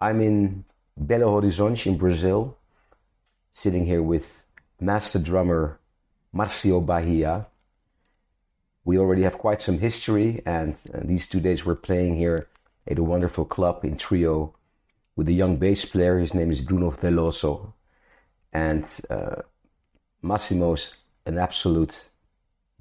I'm in Belo Horizonte in Brazil, sitting here with master drummer Marcio Bahia. We already have quite some history, and these 2 days we're playing here at a wonderful club in trio with a young bass player. His name is Bruno Veloso, and Massimo's an absolute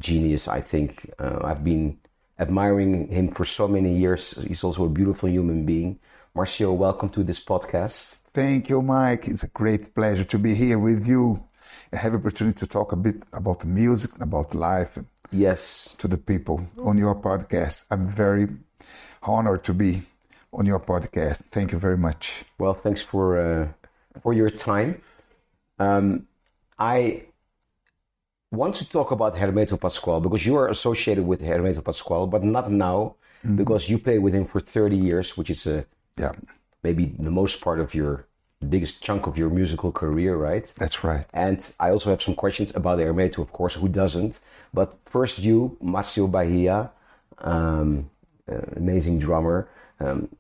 genius, I think. I've been admiring him for so many years. He's also a beautiful human being. Marcio, welcome to this podcast. Thank you, Mike. It's a great pleasure to be here with you and have the opportunity to talk a bit about music, about life. Yes. To the people on your podcast. I'm very honored to be on your podcast. Thank you very much. Well, thanks for your time. I want to talk about Hermeto Pascoal because you are associated with Hermeto Pascoal, but not now, because you played with him for 30 years, which is maybe the most part of the biggest chunk of your musical career, right? That's right. And I also have some questions about Hermeto, of course, who doesn't? But first you, Marcio Bahia, amazing drummer.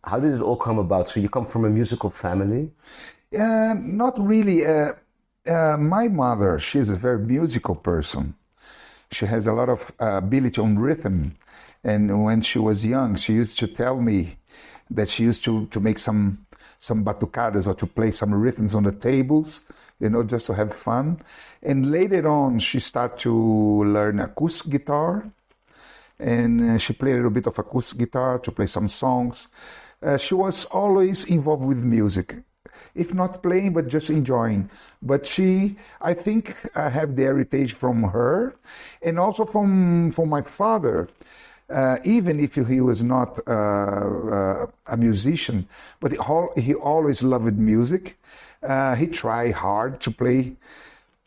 How did it all come about? So you come from a musical family? Not really. My mother, she's a very musical person. She has a lot of ability on rhythm. And when she was young, she used to tell me that she used to make some batucadas or to play some rhythms on the tables, just to have fun. And later on, she started to learn acoustic guitar. And she played a little bit of acoustic guitar to play some songs. She was always involved with music, if not playing, but just enjoying. But I think I have the heritage from her and also from my father. Even if he was not a musician, but he always loved music. He tried hard to play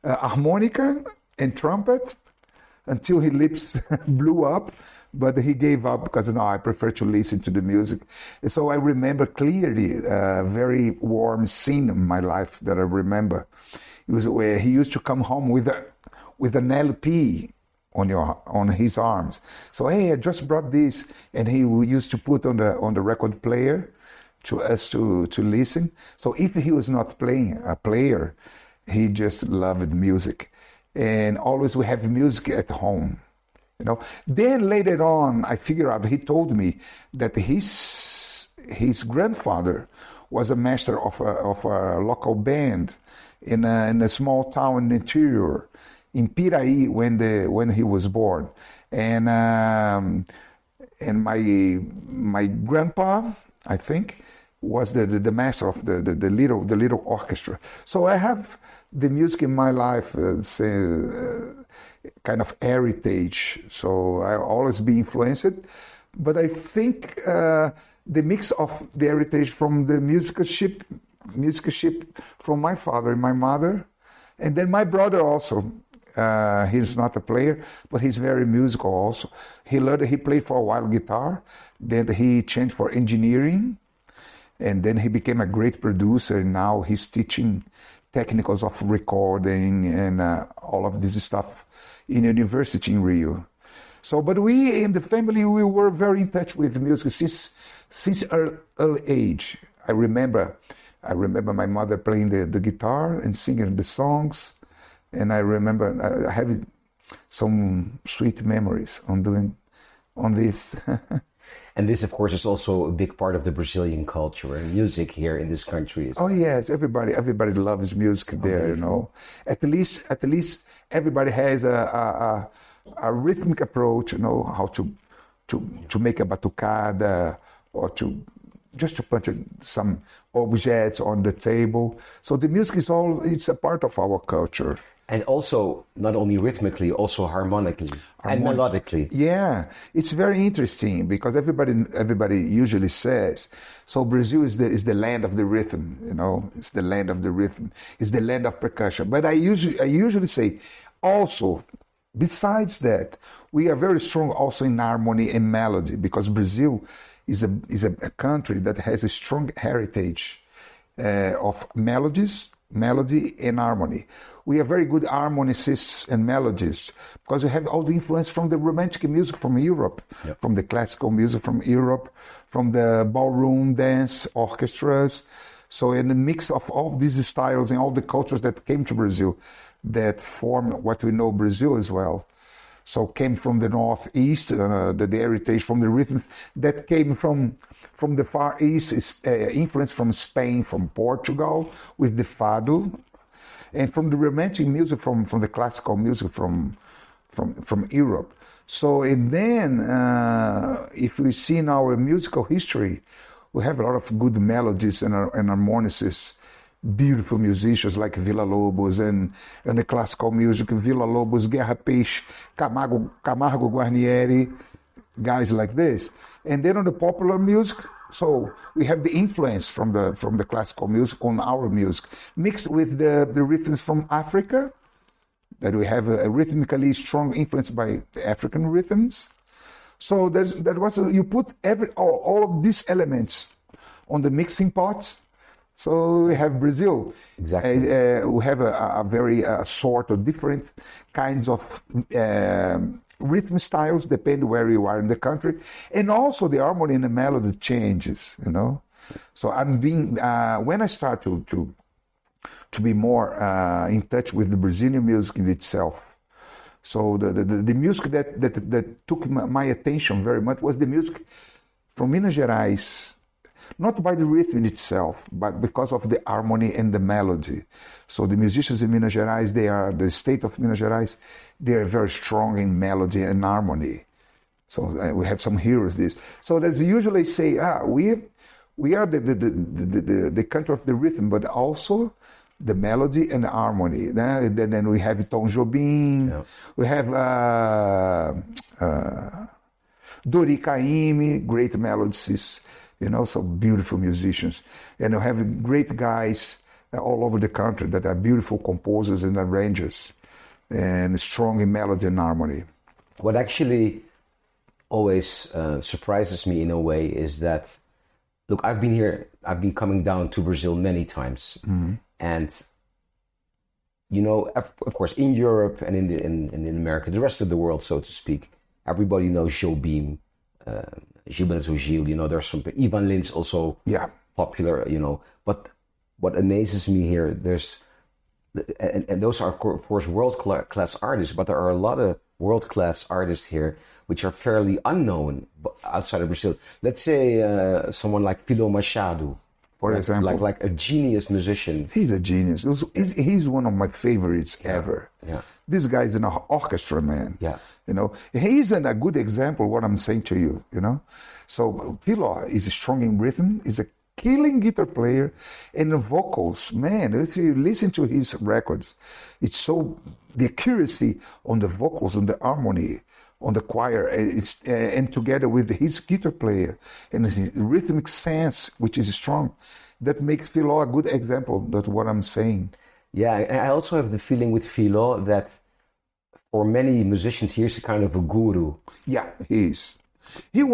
harmonica and trumpet until his lips blew up, but he gave up because I prefer to listen to the music. And so I remember clearly a very warm scene in my life that I remember. It was where he used to come home with an LP on his arms. So, hey, I just brought this, and he used to put on the record player to us to listen. So if he was not playing a player, he just loved music, and always we have music at home. Then later on, I figured out. He told me that his grandfather was a master of a local band in a small town in the interior, in Piraí, when he was born, and my grandpa, I think, was the master of the little orchestra. So I have the music in my life, kind of heritage. So I always be influenced, but I think the mix of the heritage from the musicianship from my father and my mother, and then my brother also. He's not a player, but he's very musical also. He played for a while guitar, then he changed for engineering, and then he became a great producer, and now he's teaching technicals of recording and all of this stuff in university in Rio. So, but we in the family, we were very in touch with music since early age. I remember my mother playing the guitar and singing the songs. And I remember I have some sweet memories on this. And this, of course, is also a big part of the Brazilian culture and music here in this country. Oh yes, everybody loves music there. At least everybody has a rhythmic approach. How to make a batucada or just to put some objects on the table. So the music it's a part of our culture. And also, not only rhythmically, also harmonically and melodically. Yeah, it's very interesting because everybody usually says, so Brazil is the land of the rhythm, it's the land of the rhythm, it's the land of percussion. But I usually say, also, besides that, we are very strong also in harmony and melody because Brazil is a country that has a strong heritage of melody and harmony. We are very good harmonicists and melodists because we have all the influence from the romantic music from Europe, from the classical music from Europe, from the ballroom dance orchestras. So in the mix of all these styles and all the cultures that came to Brazil that form what we know Brazil as well. So came from the northeast, the heritage from the rhythms that came from the Far East, influence from Spain, from Portugal with the fado, and from the romantic music from the classical music from Europe. So and then if we see in our musical history, we have a lot of good melodies and harmonicists, beautiful musicians like Villa-Lobos, and the classical music, Villa-Lobos, Guerra Peixe, Camargo Guarnieri, guys like this. And then on the popular music, so we have the influence from the classical music on our music, mixed with the rhythms from Africa, that we have a rhythmically strong influence by the African rhythms. So you put all of these elements on the mixing pot. So we have Brazil. Exactly. We have a very sort of different kinds of rhythm styles, depending where you are in the country, and also the harmony and the melody changes. So I'm being when I start to be more in touch with the Brazilian music in itself. So the music that took my attention very much was the music from Minas Gerais, not by the rhythm in itself, but because of the harmony and the melody. So the musicians in Minas Gerais, the state of Minas Gerais, they are very strong in melody and harmony. So we have some heroes this. So as they usually say, we are the country of the rhythm, but also the melody and the harmony. Then we have Tom Jobim, we have Dori Caymmi, great melodists, so beautiful musicians. And we have great guys all over the country that are beautiful composers and arrangers and strong in melody and harmony. What actually always surprises me in a way is that, look, I've been coming down to Brazil many times. Mm-hmm. And, of course, in Europe and in America, the rest of the world, so to speak, everybody knows Jobim, Gilberto Gil, there's some, Ivan Lins also popular, But what amazes me here, and those are, of course, world-class artists, but there are a lot of world-class artists here which are fairly unknown outside of Brazil. Let's say someone like Philo Machado, for example. Like a genius musician. He's a genius. He's one of my favorites ever. Yeah. This guy is an orchestra man. Yeah. He's a good example of what I'm saying to you, So Philo is strong in rhythm, is a killing guitar player, and the vocals, man, if you listen to his records, it's so, the accuracy on the vocals, on the harmony, on the choir, and together with his guitar player and his rhythmic sense, which is strong, that makes Philo a good example. That's what I'm saying. Yeah, and I also have the feeling with Philo that for many musicians, he's kind of a guru. Yeah, he is. He is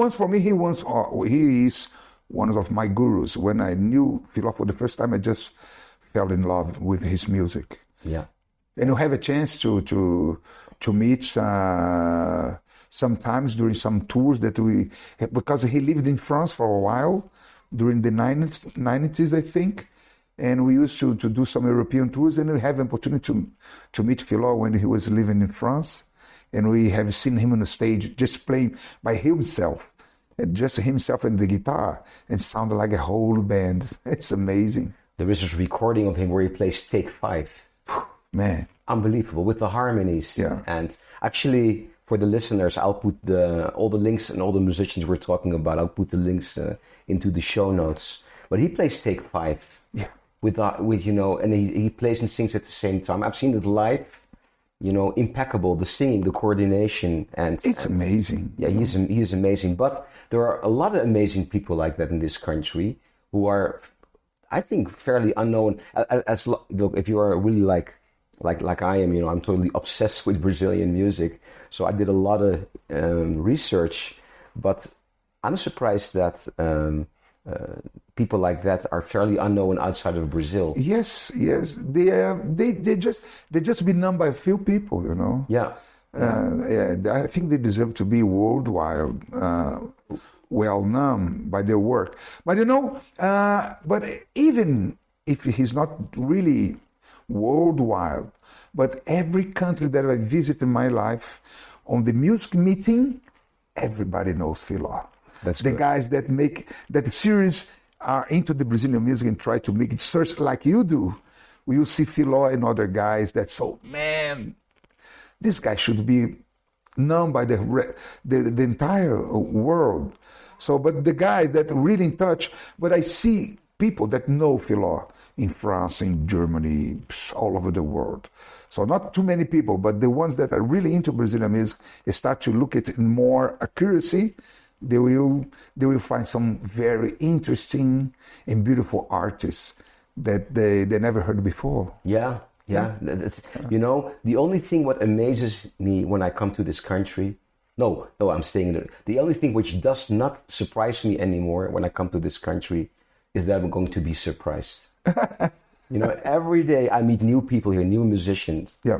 one of my gurus. When I knew Philo for the first time, I just fell in love with his music. Yeah. And you have a chance to meet sometimes during some tours because he lived in France for a while during the 90s, I think. And we used to do some European tours, and we have an opportunity to meet Philo when he was living in France. And we have seen him on the stage just playing by himself, and just himself and the guitar, and sounded like a whole band. It's amazing. There is a recording of him where he plays Take 5. Man. Unbelievable, with the harmonies. Yeah. And actually, for the listeners, I'll put all the links and all the musicians we're talking about, I'll put the links into the show notes. But he plays Take 5. Yeah. With and he plays and sings at the same time. I've seen it live, impeccable, the singing, the coordination. And it's amazing. Yeah, he's amazing. But there are a lot of amazing people like that in this country who are, I think, fairly unknown. Look, if you are really like I am, I'm totally obsessed with Brazilian music. So I did a lot of research, but I'm surprised that people like that are fairly unknown outside of Brazil. Yes. They just been known by a few people, Yeah. I think they deserve to be worldwide. well known by their work. But but even if he's not really worldwide, but every country that I visit in my life, on the music meeting, everybody knows Filó. That's the good. guys that make that series are into the Brazilian music and try to make it search like you do. You see Filó and other guys that man, this guy should be known by the entire world. So, but the guys that are really in touch, but I see people that know Filó in France, in Germany, all over the world. So not too many people, but the ones that are really into Brazilian music start to look at it in more accuracy. They will find some very interesting and beautiful artists that they never heard before. Yeah. That's, the only thing what amazes me when I come to this country, I'm staying there. The only thing which does not surprise me anymore when I come to this country is that I'm going to be surprised. Every day I meet new people here, new musicians. Yeah.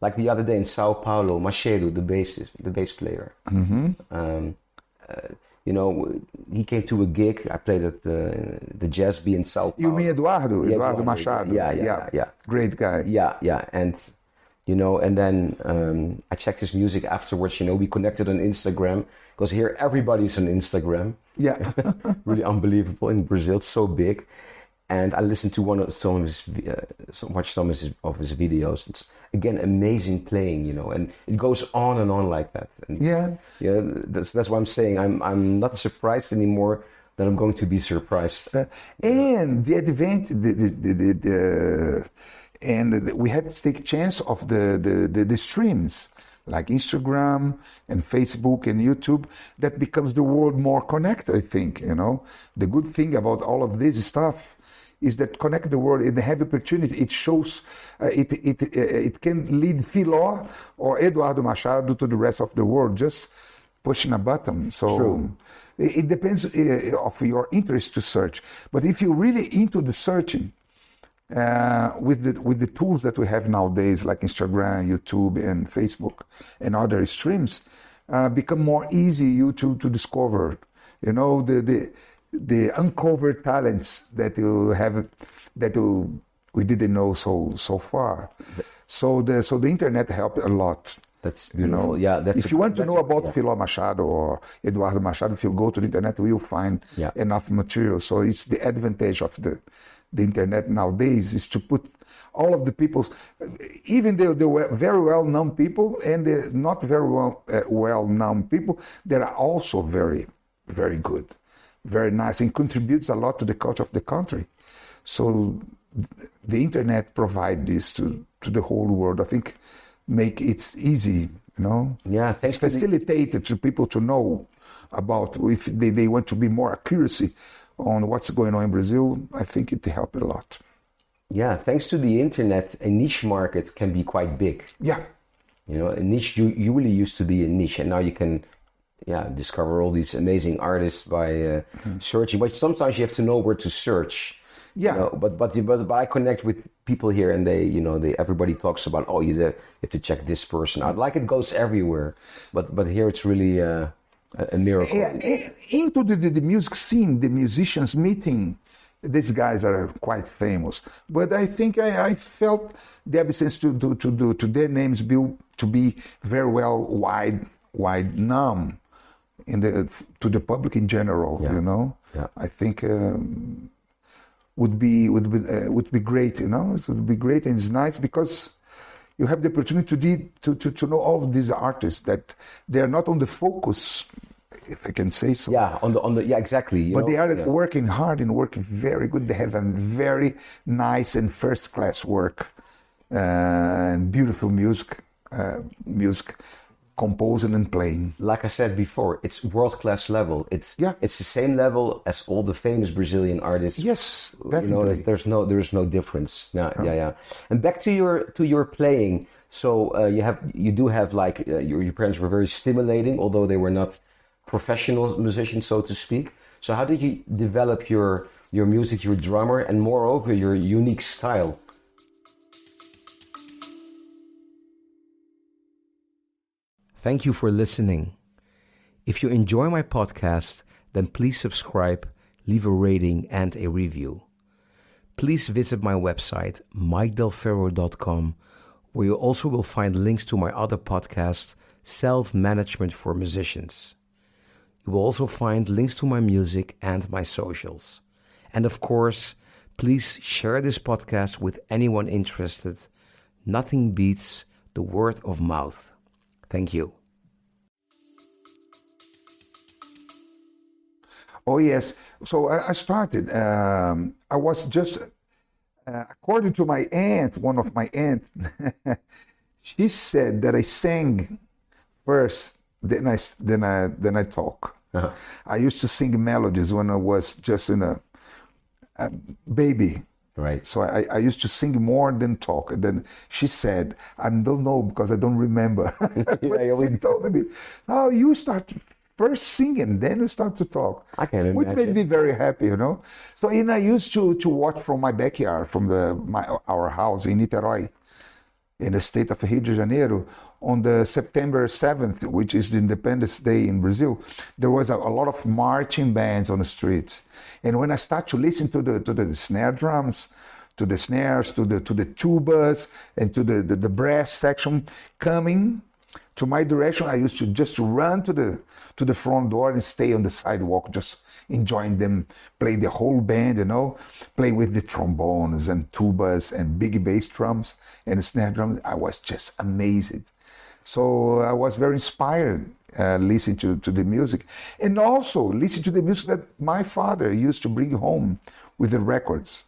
Like the other day in Sao Paulo, Machedo, the bass player. Mm-hmm. He came to a gig. I played at the Jazz Bee in Sao Paulo. You mean Eduardo? Yeah, Eduardo Machado. Yeah. Great guy. Yeah. And, and then I checked his music afterwards. We connected on Instagram because here everybody's on Instagram. Yeah. Really unbelievable in Brazil. It's so big. And I listened to some of his videos. It's again amazing playing, and it goes on and on like that. And, that's why I'm saying I'm not surprised anymore that I'm going to be surprised. And the advantage, we have to take chance of the streams like Instagram and Facebook and YouTube. That becomes the world more connected. I think the good thing about all of this stuff is that connect the world and they have opportunity. It shows it can lead Filó or Eduardo Machado to the rest of the world just pushing a button. So True. It depends of your interest to search. But if you're really into the searching, with the tools that we have nowadays, like Instagram, YouTube, and Facebook, and other streams, become more easy you to discover. The uncovered talents that you have, we didn't know so far. So the internet helped a lot. That's if you want to know about Filó Machado or Eduardo Machado, if you go to the internet, you'll find enough material. So it's the advantage of the internet nowadays is to put all of the people, even the very well-known people and the not very well-known people, that are also very, very good, very nice, and contributes a lot to the culture of the country. So the internet provides this to the whole world. I think make it easy, Yeah, thanks. It's facilitated to people to know about, if they want to be more accuracy on what's going on in Brazil. I think it helped a lot. Yeah, thanks to the internet, a niche market can be quite big. Yeah. A niche, you really used to be a niche, and now you can discover all these amazing artists by searching. But sometimes you have to know where to search. Yeah. But I connect with people here, and everybody talks about, you have to check this person out. Like it goes everywhere, but here it's really a miracle. Yeah, into the music scene, the musicians meeting, these guys are quite famous. But I think I felt the absence to their names to be very well wide known to the public in general. Yeah. I think would be great. It would be great, and it's nice because you have the opportunity to know all of these artists that they are not on the focus, if I can say so. Yeah, exactly. But they are working hard and working very good. They have a very nice and first class work and beautiful music composing and playing. Like I said before, it's world-class level. It's the same level as all the famous Brazilian artists. Yes, definitely. There's no difference. Yeah. And back to your playing. So you do have like your parents were very stimulating, although they were not professional musicians, so to speak. So how did you develop your music, your drummer, and moreover your unique style? Thank you for listening. If you enjoy my podcast, then please subscribe, leave a rating and a review. Please visit my website, mikedelferro.com, where you also will find links to my other podcast, Self-Management for Musicians. You will also find links to my music and my socials. And of course, please share this podcast with anyone interested. Nothing beats the word of mouth. Thank you. Oh, yes. So I started. I was just, according to my aunt, one of my aunts, she said that I sang first, then I talk. Uh-huh. I used to sing melodies when I was just a baby. Right. So I used to sing more than talk. And then she said, I don't know because I don't remember. But she told me, oh, you start first singing, then you start to talk. I can imagine. Which made me very happy, you know. So and I used to watch from my backyard, from our house in Niterói, in the state of Rio de Janeiro, on the September 7th, which is the Independence Day in Brazil. There was a lot of marching bands on the streets. And when I start to listen to the snare drums, to the snares, to the tubas, and to the brass section coming to my direction, I used to just run to the front door and stay on the sidewalk, just enjoying them play the whole band, you know, play with the trombones and tubas and big bass drums and snare drums. I was just amazed. So I was very inspired listening to the music, and also listening to the music that my father used to bring home with the records.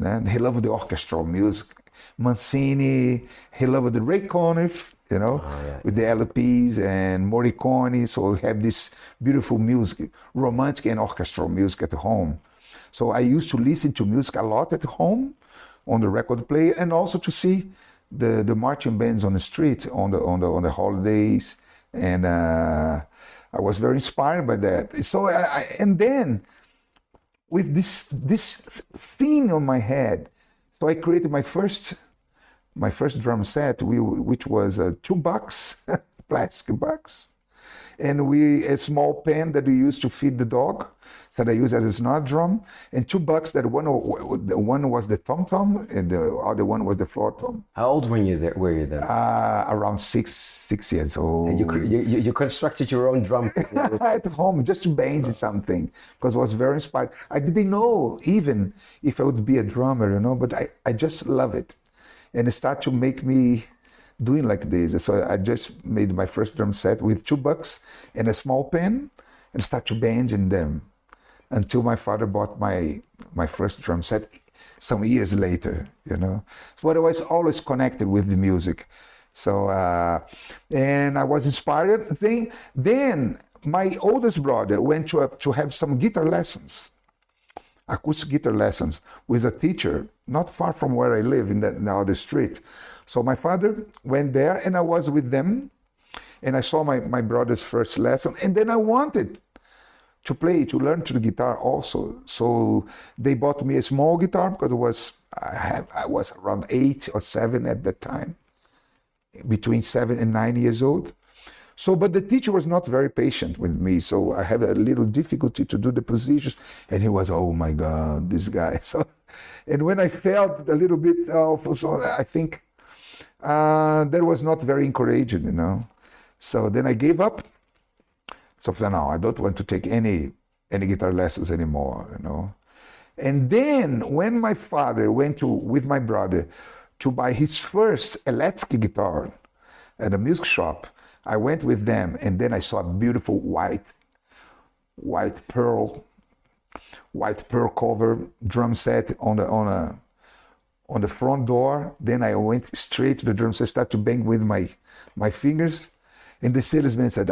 And he loved the orchestral music, Mancini. He loved the Ray Conniff, you know, with the LPs and Morricone. So we have this beautiful music, romantic and orchestral music at home. So I used to listen to music a lot at home on the record player, and also to see the marching bands on the street on the holidays. And I was very inspired by that. So and then with this scene on my head, so I created my first drum set, which was $2, plastic box, and a small pen that we used to feed the dog, that I used as a snare drum, and $2 that one was the tom tom and the other one was the floor tom. How old were you then? Around six years old. And you constructed your own drum at home, just to bang something, because I was very inspired. I didn't know even if I would be a drummer, you know, but I just love it. And it started to make me doing like this. So I just made my first drum set with $2 and a small pen and start to bang in them until my father bought my first drum set some years later, you know. So I was always connected with the music. So, and I was inspired. Then my oldest brother went to have some guitar lessons, acoustic guitar lessons, with a teacher not far from where I live in the other street. So my father went there and I was with them, and I saw my brother's first lesson, and then I wanted to learn the guitar also. So they bought me a small guitar because I was around 8 or 7 at that time, between 7 and 9 years old. So, but the teacher was not very patient with me, so I had a little difficulty to do the positions, and he was, oh my God, this guy. So, and when I felt a little bit of, so I think that was not very encouraging, you know. So then I gave up. So I said, no, I don't want to take any guitar lessons anymore, you know. And then when my father went with my brother to buy his first electric guitar at a music shop, I went with them, and then I saw a beautiful white pearl cover drum set on the front door. Then I went straight to the drum set, started to bang with my fingers, and the salesman said,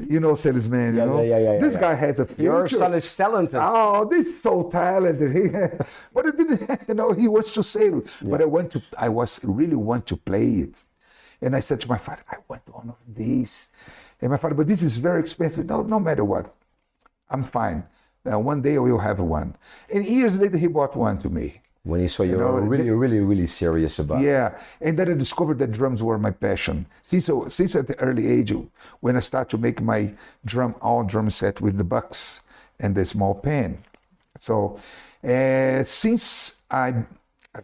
you know, salesman, you know, this guy has a future. Your son is talented. Oh, this is so talented. But it didn't, you know, he wants to sell. But I really want to play it. And I said to my father, I want one of these. And my father, but this is very expensive. No matter what, I'm fine. One day I will have one. And years later, he bought one to me. When you saw you You were know, really, really, really serious about it. yeah, and then I discovered that drums were my passion. Since at the early age, when I started to make my all drum set with the bucks and the small pan. So since I've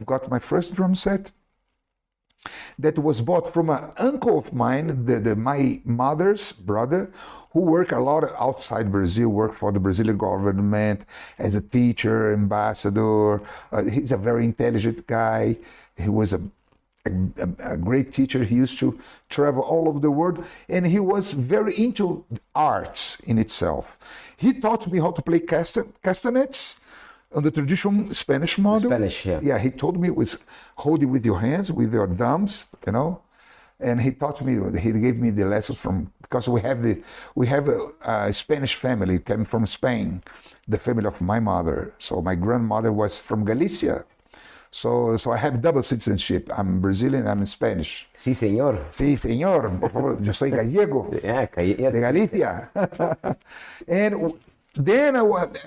got my first drum set that was bought from an uncle of mine, my mother's brother, who worked a lot outside Brazil, worked for the Brazilian government as a teacher, ambassador. He's a very intelligent guy. He was a great teacher. He used to travel all over the world, and he was very into arts in itself. He taught me how to play castanets on the traditional Spanish model. Spanish, yeah. Yeah, he told me it was hold it with your hands, with your thumbs, you know. And he taught me, he gave me the lessons from, because we have a Spanish family, came from Spain, the family of my mother. So my grandmother was from Galicia. So I have double citizenship. I'm Brazilian, I'm Spanish. Sí, señor. Sí, señor. Por favor, yo soy gallego. Yeah, De Galicia. And then I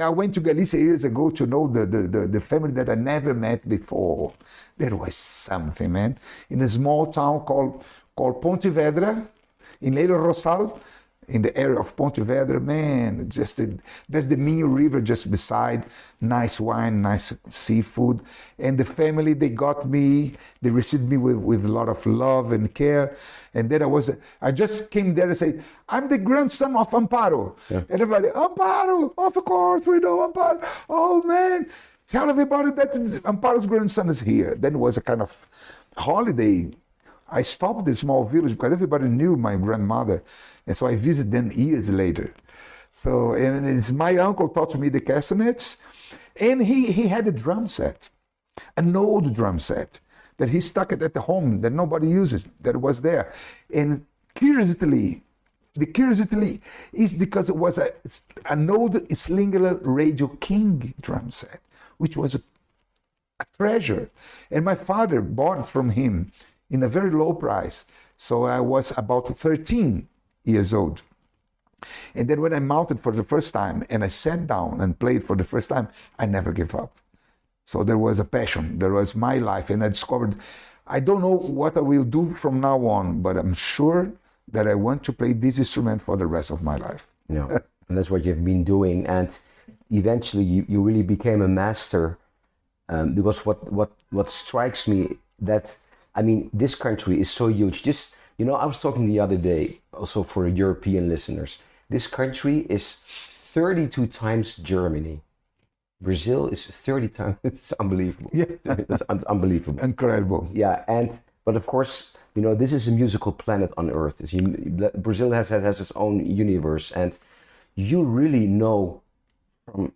went to Galicia years ago to know the family that I never met before. There was something, man. In a small town called Pontevedra, in Leiro Rosal, in the area of Pontevedra, man, there's the Minho River just beside, nice wine, nice seafood. And the family, they received me with a lot of love and care. And then I just came there and said, I'm the grandson of Amparo. Yeah. And everybody, Amparo, of course, we know Amparo. Oh man, tell everybody that Amparo's grandson is here. Then it was a kind of holiday. I stopped the small village because everybody knew my grandmother. And so I visited them years later. So, and it's my uncle taught me the castanets. And he had a drum set, an old drum set that he stuck it at the home that nobody uses, that was there. And the curiosity is because it was an old Slinger Radio King drum set, which was a treasure. And my father bought it from him in a very low price. So I was about 13 years old. And then when I mounted for the first time and I sat down and played for the first time, I never gave up. So there was a passion, there was my life, and I discovered, I don't know what I will do from now on, but I'm sure that I want to play this instrument for the rest of my life. Yeah, and that's what you've been doing. And eventually you really became a master, because what strikes me that, I mean, this country is so huge. Just, you know, I was talking the other day, also for European listeners, this country is 32 times Germany. Brazil is 30 times. It's unbelievable. Yeah. It's unbelievable. Incredible. Yeah, but of course, you know, this is a musical planet on Earth. Brazil has its own universe, and you really know from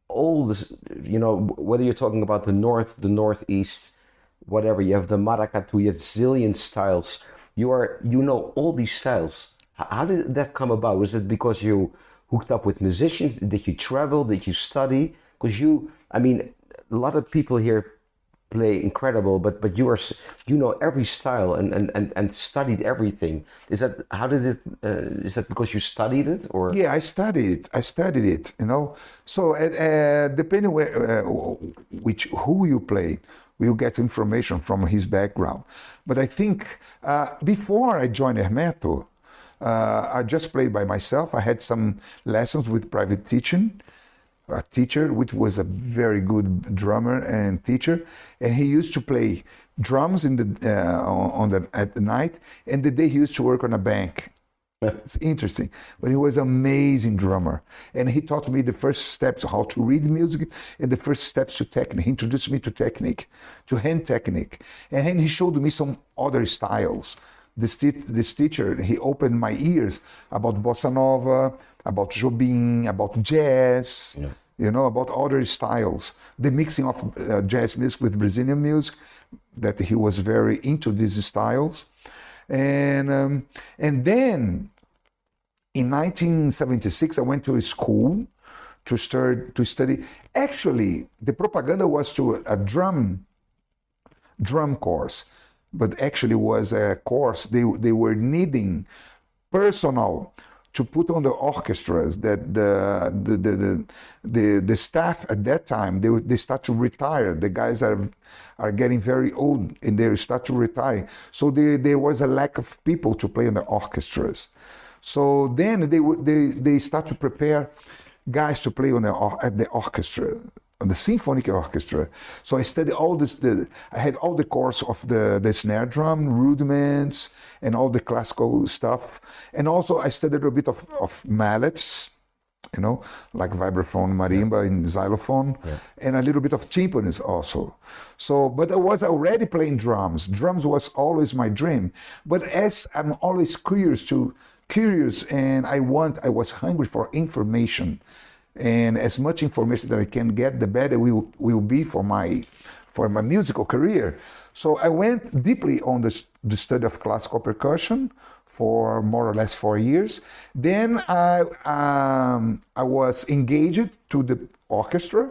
all this, you know, whether you're talking about the North, the Northeast, whatever, you have the maracatu, you have zillion styles. You know all these styles. How did that come about? Was it because you hooked up with musicians? Did you travel? Did you study? Because I mean, a lot of people here play incredible, but you know every style and studied everything. Is that is that because you studied it, or? Yeah, I studied it. You know, so depending who you play, we'll get information from his background. But I think before I joined Hermeto, I just played by myself. I had some lessons with private teaching. A teacher, which was a very good drummer and teacher, and he used to play drums at the night, and the day he used to work on a bank. It's interesting, but he was an amazing drummer, and he taught me the first steps how to read music and the first steps to technique. He introduced me to technique, to hand technique, and then he showed me some other styles. This teacher, he opened my ears about bossa nova, about Jobim, about jazz, yeah. You know, about other styles, the mixing of jazz music with Brazilian music, that he was very into these styles. And then in 1976, I went to a school to study. Actually, the propaganda was to a drum course, but actually was a course they were needing personnel to put on the orchestras that the staff at that time, they start to retire. The guys are getting very old and they start to retire. So there was a lack of people to play in the orchestras. So then they start to prepare guys to play at the orchestra, on the symphonic orchestra. So I studied all this. I had all the course of the snare drum, rudiments, and all the classical stuff. And also I studied a bit of mallets, like vibraphone, marimba, and xylophone, and a little bit of timpanis also. So, but I was already playing drums. Drums was always my dream. But as I'm always curious, and I was hungry for information, and as much information that I can get, the better will be for my musical career. So I went deeply on the study of classical percussion for more or less 4 years. Then I was engaged to the orchestra,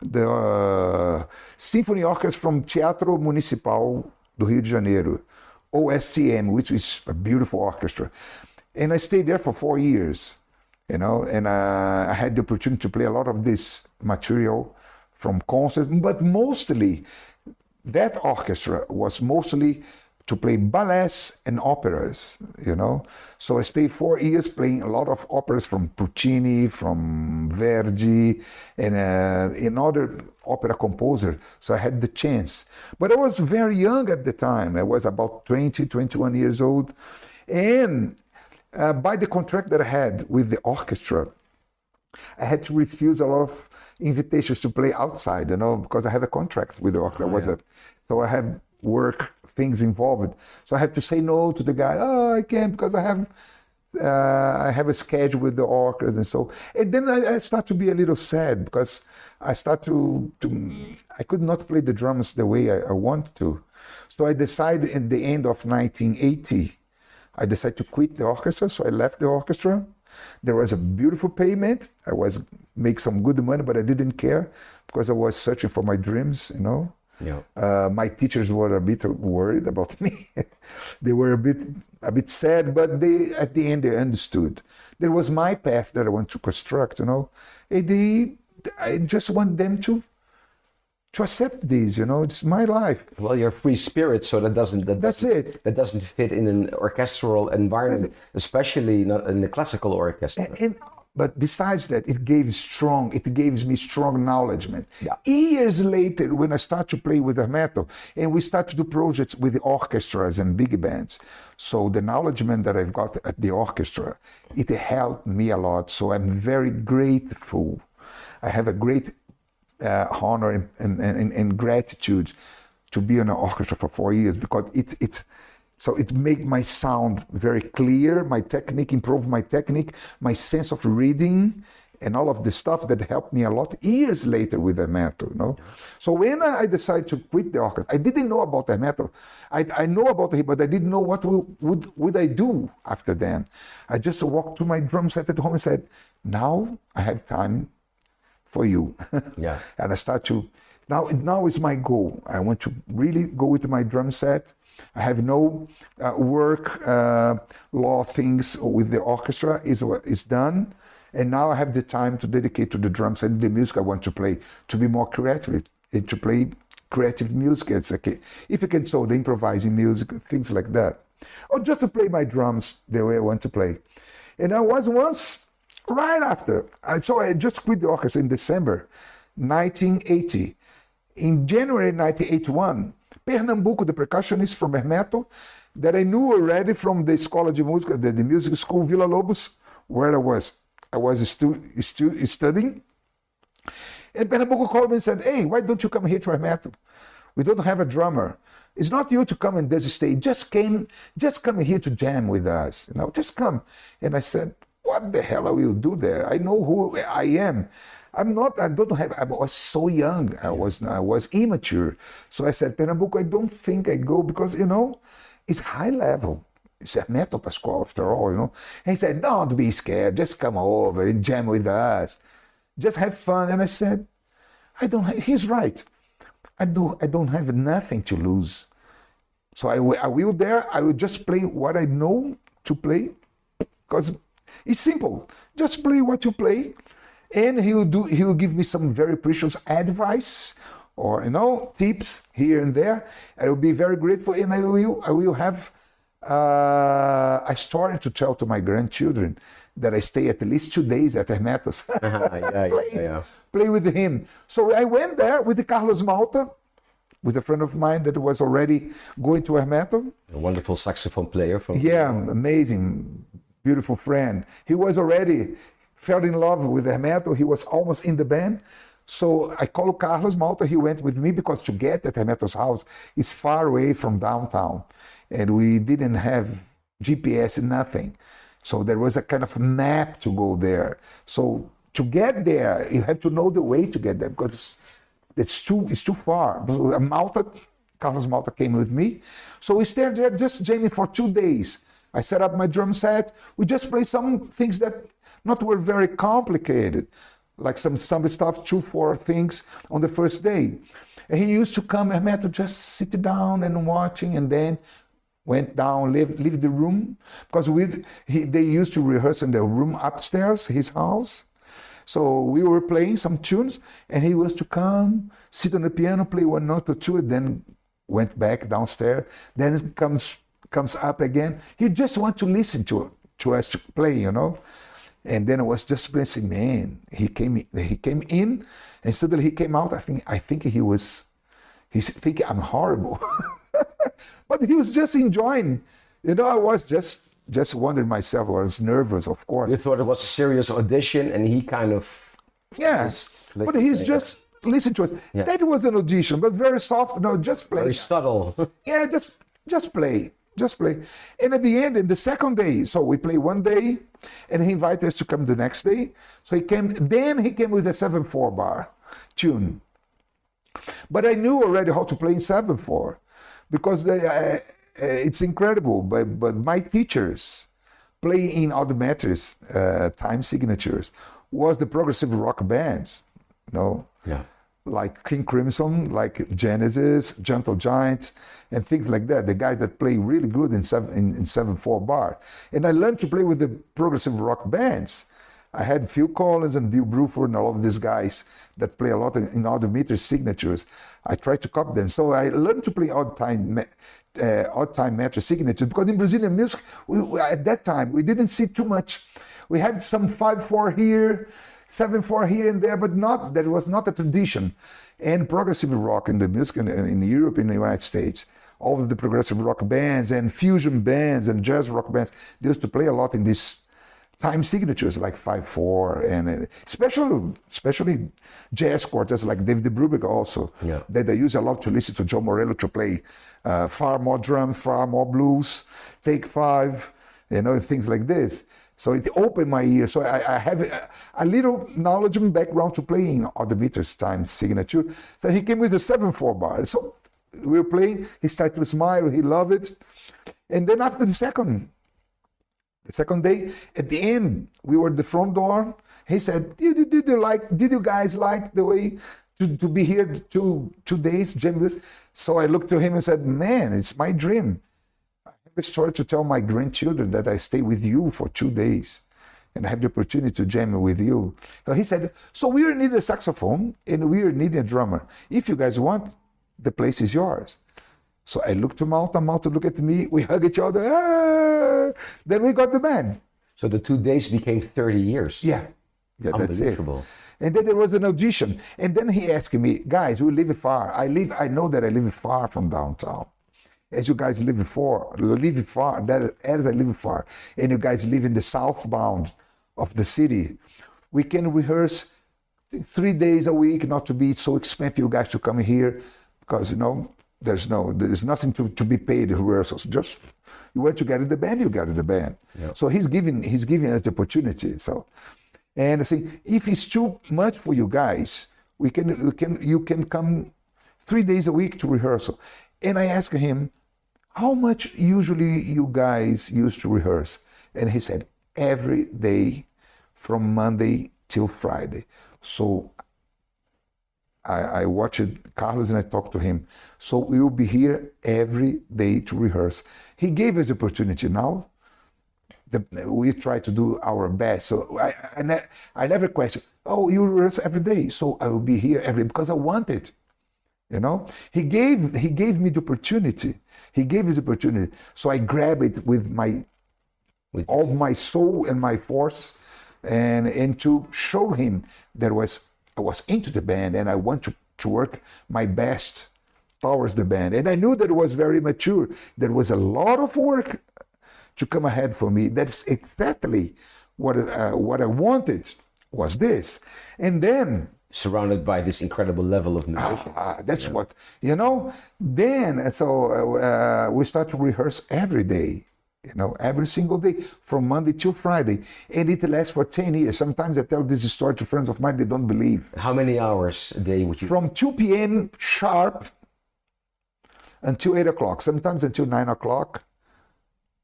the symphony orchestra from Teatro Municipal do Rio de Janeiro, OSCM, which is a beautiful orchestra. And I stayed there for 4 years, and I had the opportunity to play a lot of this material from concerts, but mostly that orchestra was mostly to play ballets and operas, So I stayed 4 years playing a lot of operas from Puccini, from Verdi, and another opera composer. So I had the chance. But I was very young at the time. I was about 20, 21 years old. And by the contract that I had with the orchestra, I had to refuse a lot of invitations to play outside, because I had a contract with the orchestra. So I have work things involved. So I have to say no to the guy. Oh, I can't because I have a schedule with the orchestra and so. And then I start to be a little sad because I start I could not play the drums the way I want to. So I decided at the end of 1980, I decided to quit the orchestra. So I left the orchestra. There was a beautiful payment. I was make some good money, but I didn't care because I was searching for my dreams, Yeah. My teachers were a bit worried about me. They were a bit sad, but at the end they understood. There was my path that I want to construct, And I just want them to accept these, It's my life. Well, you're a free spirit, so That's it. That doesn't fit in an orchestral environment, especially not in the classical orchestra. But besides that, it gives me strong acknowledgement. Yeah. Years later, when I start to play with Hermeto, and we start to do projects with the orchestras and big bands, so the acknowledgement that I've got at the orchestra, it helped me a lot. So I'm very grateful. I have a great honor and gratitude to be in an orchestra for 4 years because it made my sound very clear, my technique, improved my technique, my sense of reading, and all of the stuff that helped me a lot years later with Hermeto, So when I decided to quit the orchestra, I didn't know about Hermeto. I know about him, but I didn't know what would I do after then. I just walked to my drum set at home and said, now I have time for you. Yeah. And I start to, now is my goal. I want to really go with my drum set. I have no work law things with the orchestra is done, and now I have the time to dedicate to the drums and the music I want to play, to be more creative, to play creative music. It's okay if you can, so the improvising music, things like that, or just to play my drums the way I want to play. And I was once right after, so I just quit the orchestra in December 1980. In January 1981. Pernambuco, the percussionist from Hermeto, that I knew already from the Escola de Música, the music school Villa Lobos, where I was studying. And Pernambuco called me and said, hey, why don't you come here to Hermeto? We don't have a drummer. It's not you to come and just stay. Just come here to jam with us. Just come. And I said, what the hell I will do there? I know who I am. I was so young. I was immature. So I said, Pernambuco, I don't think I go because, it's high level. It's Hermeto Pascoal after all, And he said, don't be scared. Just come over and jam with us. Just have fun. And I said, he's right. I don't have nothing to lose. So I will just play what I know to play because It's simple. Just play what you play, and he will give me some very precious advice or tips here and there. I will be very grateful, and I will have a story to tell to my grandchildren that I stay at least 2 days at Hermeto's. Play with him. So I went there with the Carlos Malta, with a friend of mine that was already going to Hermeto. A wonderful saxophone player from... Yeah, amazing, beautiful friend. He was already fell in love with Hermeto. He was almost in the band. So I called Carlos Malta. He went with me because to get at Hermeto's house is far away from downtown. And we didn't have GPS, nothing. So there was a kind of map to go there. So to get there, you have to know the way to get there because it's too far. Carlos Malta came with me. So we stayed there just jamming for 2 days. I set up my drum set. We just played some things that not were very complicated, like some stuff, 2-4 things on the first day. And he used to come, Hermeto, just sit down and watching, and then went down, leave the room, because they used to rehearse in the room upstairs, his house. So we were playing some tunes, and he was to come, sit on the piano, play 1 note or 2, and then went back downstairs. Then it comes up again. He just want to listen to us to play, And then I was just pressing, man. He came in, and suddenly he came out. I think he's thinking I'm horrible. But he was just enjoying. I was just wondering myself. I was nervous, of course. You thought it was a serious audition, and he kind of... Yes, but he's just listening to us. Yeah. That was an audition, but very soft. No, just play. Very subtle. Yeah, just play. Just play. And at the end, in the second day, so we play 1 day, and he invited us to come the next day. So he came with a 7/4 bar tune. But I knew already how to play in 7/4 because it's incredible. But my teachers play in audiometries, time signatures, was the progressive rock bands, Yeah. Like King Crimson, like Genesis, Gentle Giants, and things like that. The guys that play really good in 7/4 bar. And I learned to play with the progressive rock bands. I had Phil Collins and Bill Bruford and all of these guys that play a lot in audiometer signatures. I tried to copy them. So I learned to play odd time meter signatures because in Brazilian music, at that time, we didn't see too much. We had some 5/4 here, 7/4 here and there, but that was not a tradition. And progressive rock in the music in Europe, in the United States, all of the progressive rock bands and fusion bands and jazz rock bands, they used to play a lot in these time signatures like 5/4 and especially jazz quartets like David Brubeck also. Yeah. That I use a lot to listen to Joe Morello to play far more drum, far more blues, take 5, things like this. So it opened my ears. So I have a little knowledge and background to playing audiometers time signature. So he came with a 7/4 bar. So we were playing. He started to smile. He loved it. And then after the second day, at the end, we were at the front door. He said, "Did you guys like the way to be here 2 days, jam this?" So I looked to him and said, "Man, it's my dream. I have a story to tell my grandchildren that I stay with you for 2 days and I have the opportunity to jam with you." So he said, "So we are needing a saxophone and we are needing a drummer. If you guys want, the place is yours." So I looked to Malta looked at me, we hug each other. Then we got the band. So the 2 days became 30 years. Yeah, that's it. Unbelievable. And then there was an audition. And then he asked me, "Guys, we live far. I know that I live far from downtown. As you guys live far, as I live far, and you guys live in the southbound of the city, we can rehearse 3 days a week, not to be so expensive you guys to come here, because there's nothing to be paid in rehearsals. Just you want to get in the band, you get in the band." Yeah. So he's giving us the opportunity. So, and I say, if it's too much for you guys, you can come 3 days a week to rehearsal. And I asked him, "How much usually you guys used to rehearse?" And he said, "Every day from Monday till Friday." So I watched Carlos and I talked to him. So we will be here every day to rehearse. He gave us the opportunity now. we try to do our best. So I never question, oh, you rehearse every day, so I will be here every, because I want it. He gave me the opportunity. He gave me the opportunity. So I grab it with all my soul and my force, and to show him that I was into the band, and I want to work my best towards the band. And I knew that it was very mature. There was a lot of work to come ahead for me. That's exactly what I wanted, was this. And then surrounded by this incredible level of musicians. That's what, Then, so we start to rehearse every day, every single day, from Monday till Friday. And it lasts for 10 years. Sometimes I tell this story to friends of mine, they don't believe. How many hours a day would you? From 2 p.m. sharp until 8 o'clock, sometimes until 9 o'clock.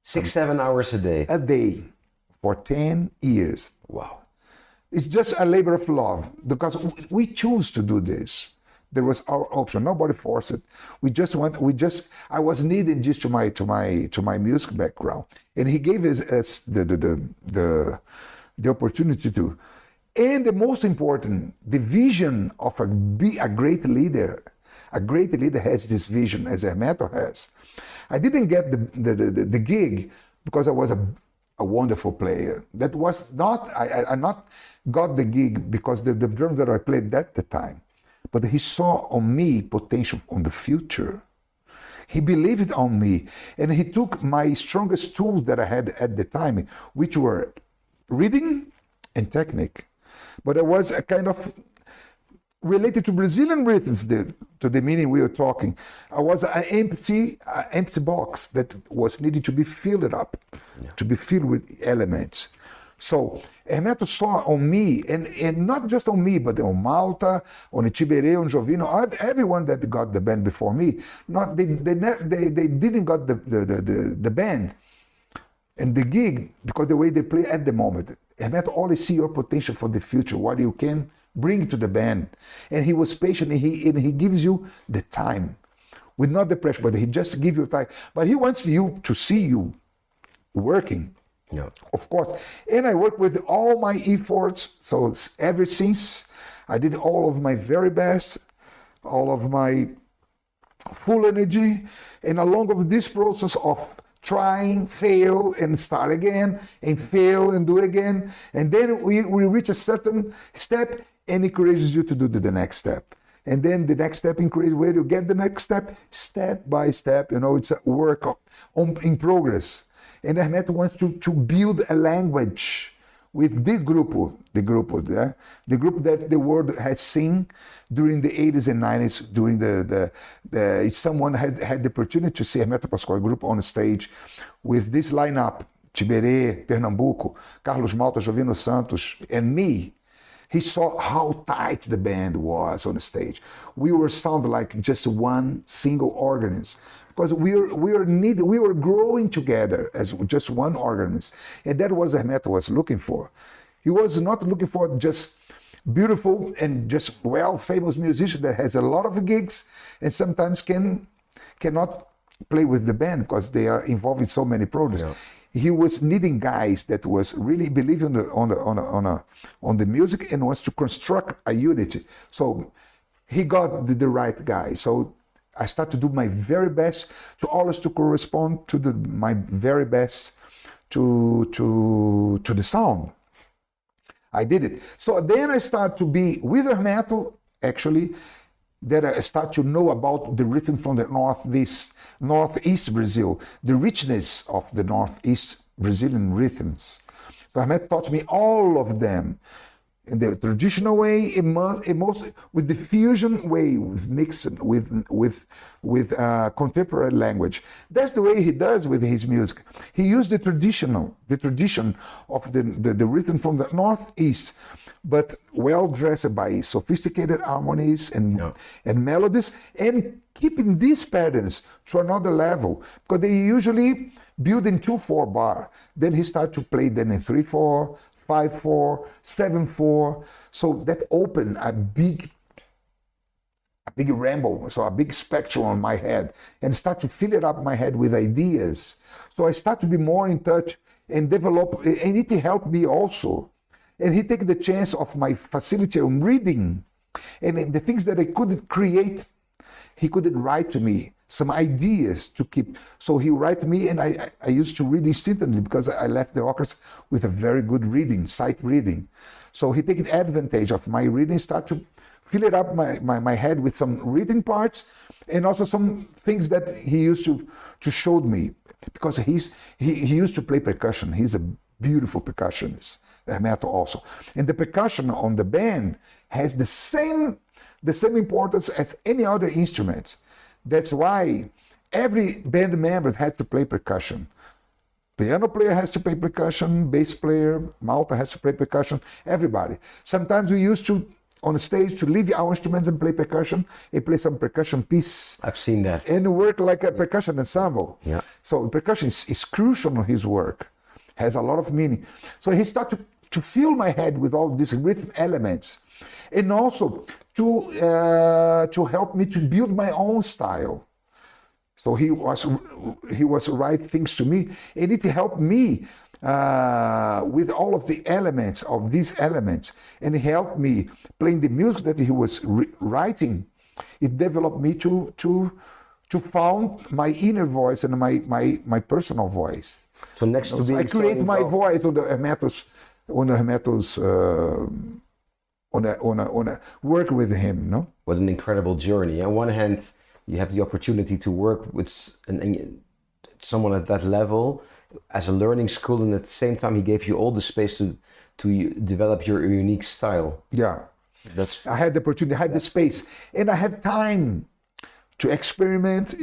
6-7 hours a day. A day for 10 years. Wow. It's just a labor of love, because we choose to do this. There was our option. Nobody forced it. I was needing just to my music background, and he gave us the opportunity to. And the most important, the vision of a great leader. A great leader has this vision, as Hermeto has. I didn't get the gig because I was a wonderful player. That was not, I not got the gig because the drum that I played at the time. But he saw on me potential on the future. He believed on me. And he took my strongest tools that I had at the time, which were reading and technique. But I was a kind of related to Brazilian rhythms, to the meaning we were talking. I was an empty box that was needed to be filled up, to be filled with elements. So Hermeto saw on me, and not just on me, but on Malta, on Tiberê, on Jovino, everyone that got the band before me. They didn't got the band and the gig because the way they play at the moment. Hermeto always see your potential for the future, what you can bring to the band. And he was patient, and he gives you the time. With not the pressure, but he just gives you time. But he wants you to see you working. Yeah. Of course. And I work with all my efforts. So ever since, I did all of my very best, all of my full energy. And along with this process of trying, fail, and start again, and fail and do again. And then we reach a certain step, and it encourages you to do the next step. And then the next step encourages where you get the next step by step. It's a work in progress. And Hermeto wants to build a language with this group, the group that the world has seen during the 80s and 90s, during someone had the opportunity to see Hermeto Pascoal group on stage with this lineup, Tiberê, Pernambuco, Carlos Malta, Jovino Santos, and me. He saw how tight the band was on the stage. We were sounding like just one single organism. Because we were growing together as just one organism. And that was Hermeto was looking for. He was not looking for just beautiful and just famous musician that has a lot of gigs and sometimes cannot play with the band because they are involved in so many projects. Yeah. He was needing guys that was really believing on the music and wants to construct a unity. So he got the right guy. So I start to do my very best to always to correspond to my very best to the sound. I did it. So then I start to be with Hermeto, actually, that I start to know about the rhythm from the northeast Brazil, the richness of the northeast Brazilian rhythms. So Hermeto taught me all of them in the traditional way, with the fusion way, mixed with contemporary language. That's the way he does with his music. He used the tradition of the rhythm from the northeast, but well dressed by sophisticated harmonies and melodies, and keeping these patterns to another level, because they usually build in 2/4 bar. Then he started to play them in 3/4. 5/4, 7/4, so that opened a big rainbow, so a big spectrum on my head, and start to fill it up my head with ideas. So I start to be more in touch and develop, and it helped me also. And he take the chance of my facility on reading, and the things that I couldn't create, he couldn't write to me some ideas to keep. So he write to me, and I used to read instantly because I left the orchestra with a very good reading, sight reading. So he take advantage of my reading, start to fill it up my head with some reading parts, and also some things that he used to show me, because he used to play percussion. He's a beautiful percussionist, Hermeto also. And the percussion on the band has the same importance as any other instrument. That's why every band member had to play percussion. Piano player has to play percussion, bass player, Malta has to play percussion, everybody. Sometimes we used to, on the stage, to leave our instruments and play percussion, and play some percussion piece. I've seen that. And work like a percussion ensemble. Yeah. So percussion is crucial in his work, has a lot of meaning. So he started to fill my head with all these rhythm elements, and also to help me to build my own style. So he was write things to me, and it helped me with all of the elements of these elements, and it helped me playing the music that he was writing. It developed me to found my inner voice and my personal voice. So next to being I create my voice on the Hermeto's on a work with him, no? What an incredible journey. On one hand, you have the opportunity to work with someone at that level as a learning school, and at the same time, he gave you all the space to develop your unique style. Yeah, I had the opportunity, I had the space, and I had time to experiment.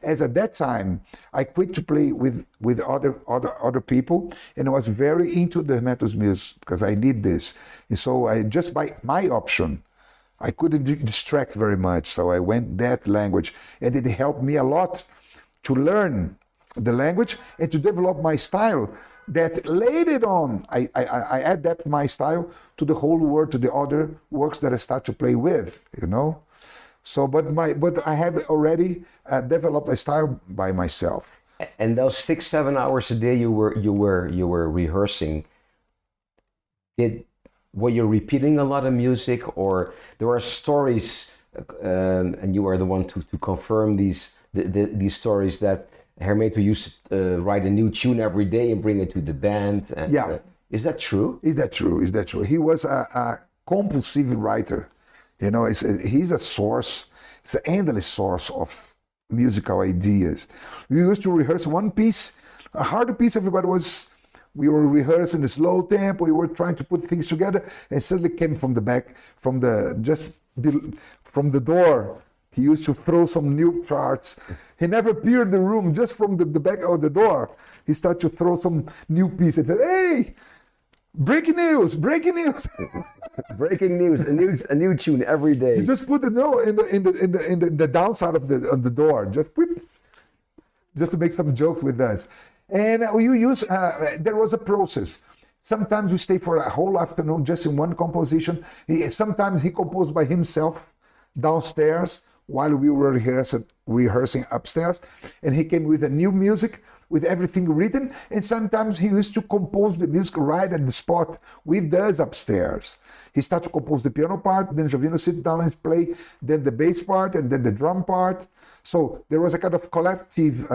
As at that time, I quit to play with other people, and I was very into the Hermeto's music because I need this. And so I just by my option, I couldn't distract very much, so I went that language, and it helped me a lot to learn the language and to develop my style. That later on, I add that my style to the whole world, to the other works that I start to play with, So, but I have already developed a style by myself. And those 6-7 hours a day you were rehearsing, were you repeating a lot of music, or there are stories, and you are the one to confirm these stories, that Hermeto used to write a new tune every day and bring it to the band? And, yeah. Is that true? Is that true? He was a compulsive writer. He's a source. It's an endless source of musical ideas. We used to rehearse one piece, a hard piece. We were rehearsing a slow tempo. We were trying to put things together, and suddenly came from the back, from the door. He used to throw some new charts. He never appeared in the room, just from the back of the door. He started to throw some new piece and said, "Hey, breaking news! Breaking news!" Breaking news! A new tune every day. You just put the in the downside of the door. Just to make some jokes with us. And there was a process. Sometimes we stay for a whole afternoon just in one composition. Sometimes he composed by himself downstairs while we were rehearsing upstairs. And he came with a new music, with everything written. And sometimes he used to compose the music right at the spot with us upstairs. He started to compose the piano part, then Jovino sit down and play, then the bass part, and then the drum part. So there was a kind of collective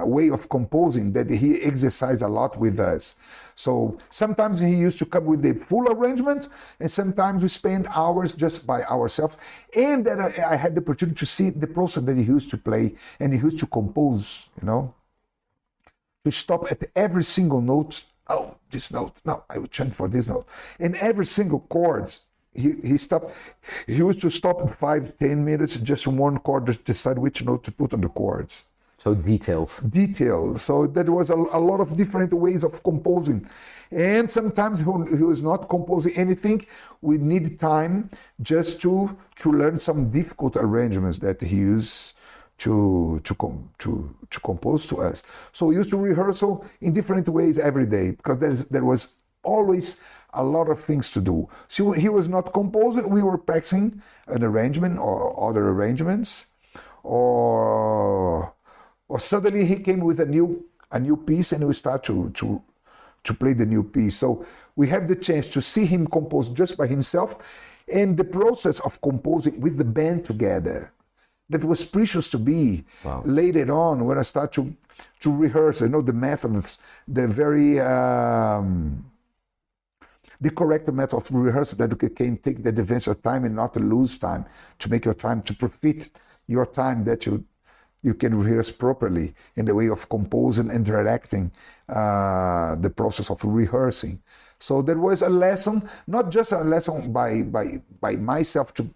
way of composing that he exercised a lot with us. So sometimes he used to come with the full arrangement, and sometimes we spend hours just by ourselves. And then I had the opportunity to see the process that he used to play and he used to compose, to stop at every single note. Oh, this note. No, I would chant for this note. And every single chord, he stopped. He used to stop in 5-10 minutes, just one chord, to decide which note to put on the chords. So details. So there was a lot of different ways of composing. And sometimes he was not composing anything. We needed time just to learn some difficult arrangements that he used to compose to us. So we used to rehearsal in different ways every day, because there was always a lot of things to do. So he was not composing, we were practicing an arrangement or other arrangements, or suddenly he came with a new a new piece, and we start to play the new piece. So we have the chance to see him compose just by himself, and the process of composing with the band together. That was precious to me. Wow. Later on, when I start to rehearse, I know the methods, the very the correct method of rehearsal that you can take the advance of time and not lose time, to make your time, to profit your time, that you can rehearse properly in the way of composing and directing the process of rehearsing. So there was a lesson, not just a lesson by myself to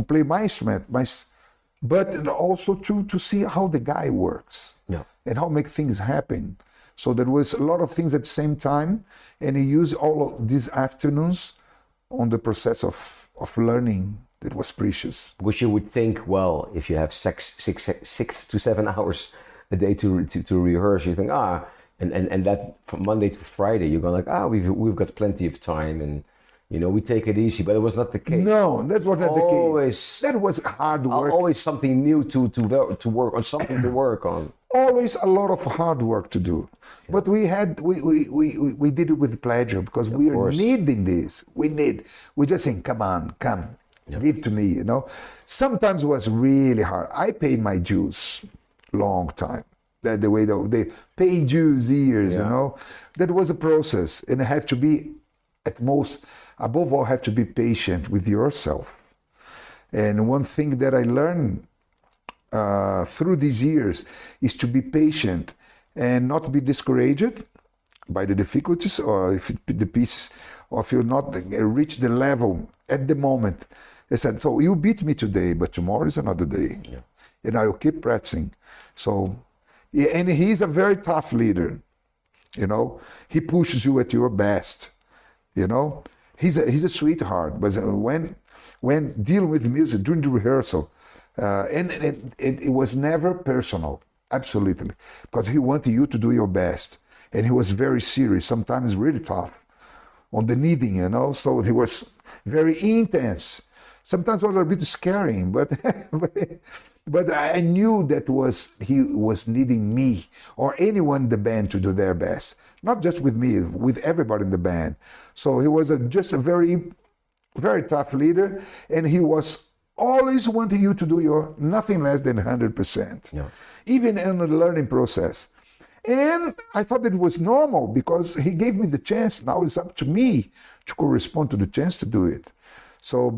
play my instrument, but also to see how the guy works, Yeah. and how make things happen. So there was a lot of things at the same time, and he used all of these afternoons on the process of learning. That was precious. Because you would think, well, if you have 6 to 7 hours a day to rehearse, you think, and that from Monday to Friday, you're going like, we've got plenty of time, and we take it easy. But it was not the case. No, that was not the Always, case. That was hard work. Always something new to work on, something to work on. Always a lot of hard work to do. Yeah. But we did it with pleasure, because we are needing this. We just saying, come, yeah. Give to me, Sometimes it was really hard. I paid my dues long time. That the way they pay dues years, Yeah. That was a process, and I have to be, above all, have to be patient with yourself. And one thing that I learned through these years is to be patient and not be discouraged by the difficulties, or if the piece, or if you not reach the level at the moment. I said, so you beat me today, but tomorrow is another day. Yeah. And I will keep practicing. So, and he's a very tough leader. He pushes you at your best. He's a sweetheart. But when dealing with music during the rehearsal, and it was never personal, absolutely, because he wanted you to do your best, and he was very serious. Sometimes really tough on the needing, So he was very intense. Sometimes it was a bit scary, but but I knew that he was needing me or anyone in the band to do their best, not just with me, with everybody in the band. So he was just a very, very tough leader, and he was always wanting you to do your nothing less than 100%, Yeah. even in the learning process. And I thought it was normal, because he gave me the chance. Now it's up to me to correspond to the chance to do it. So,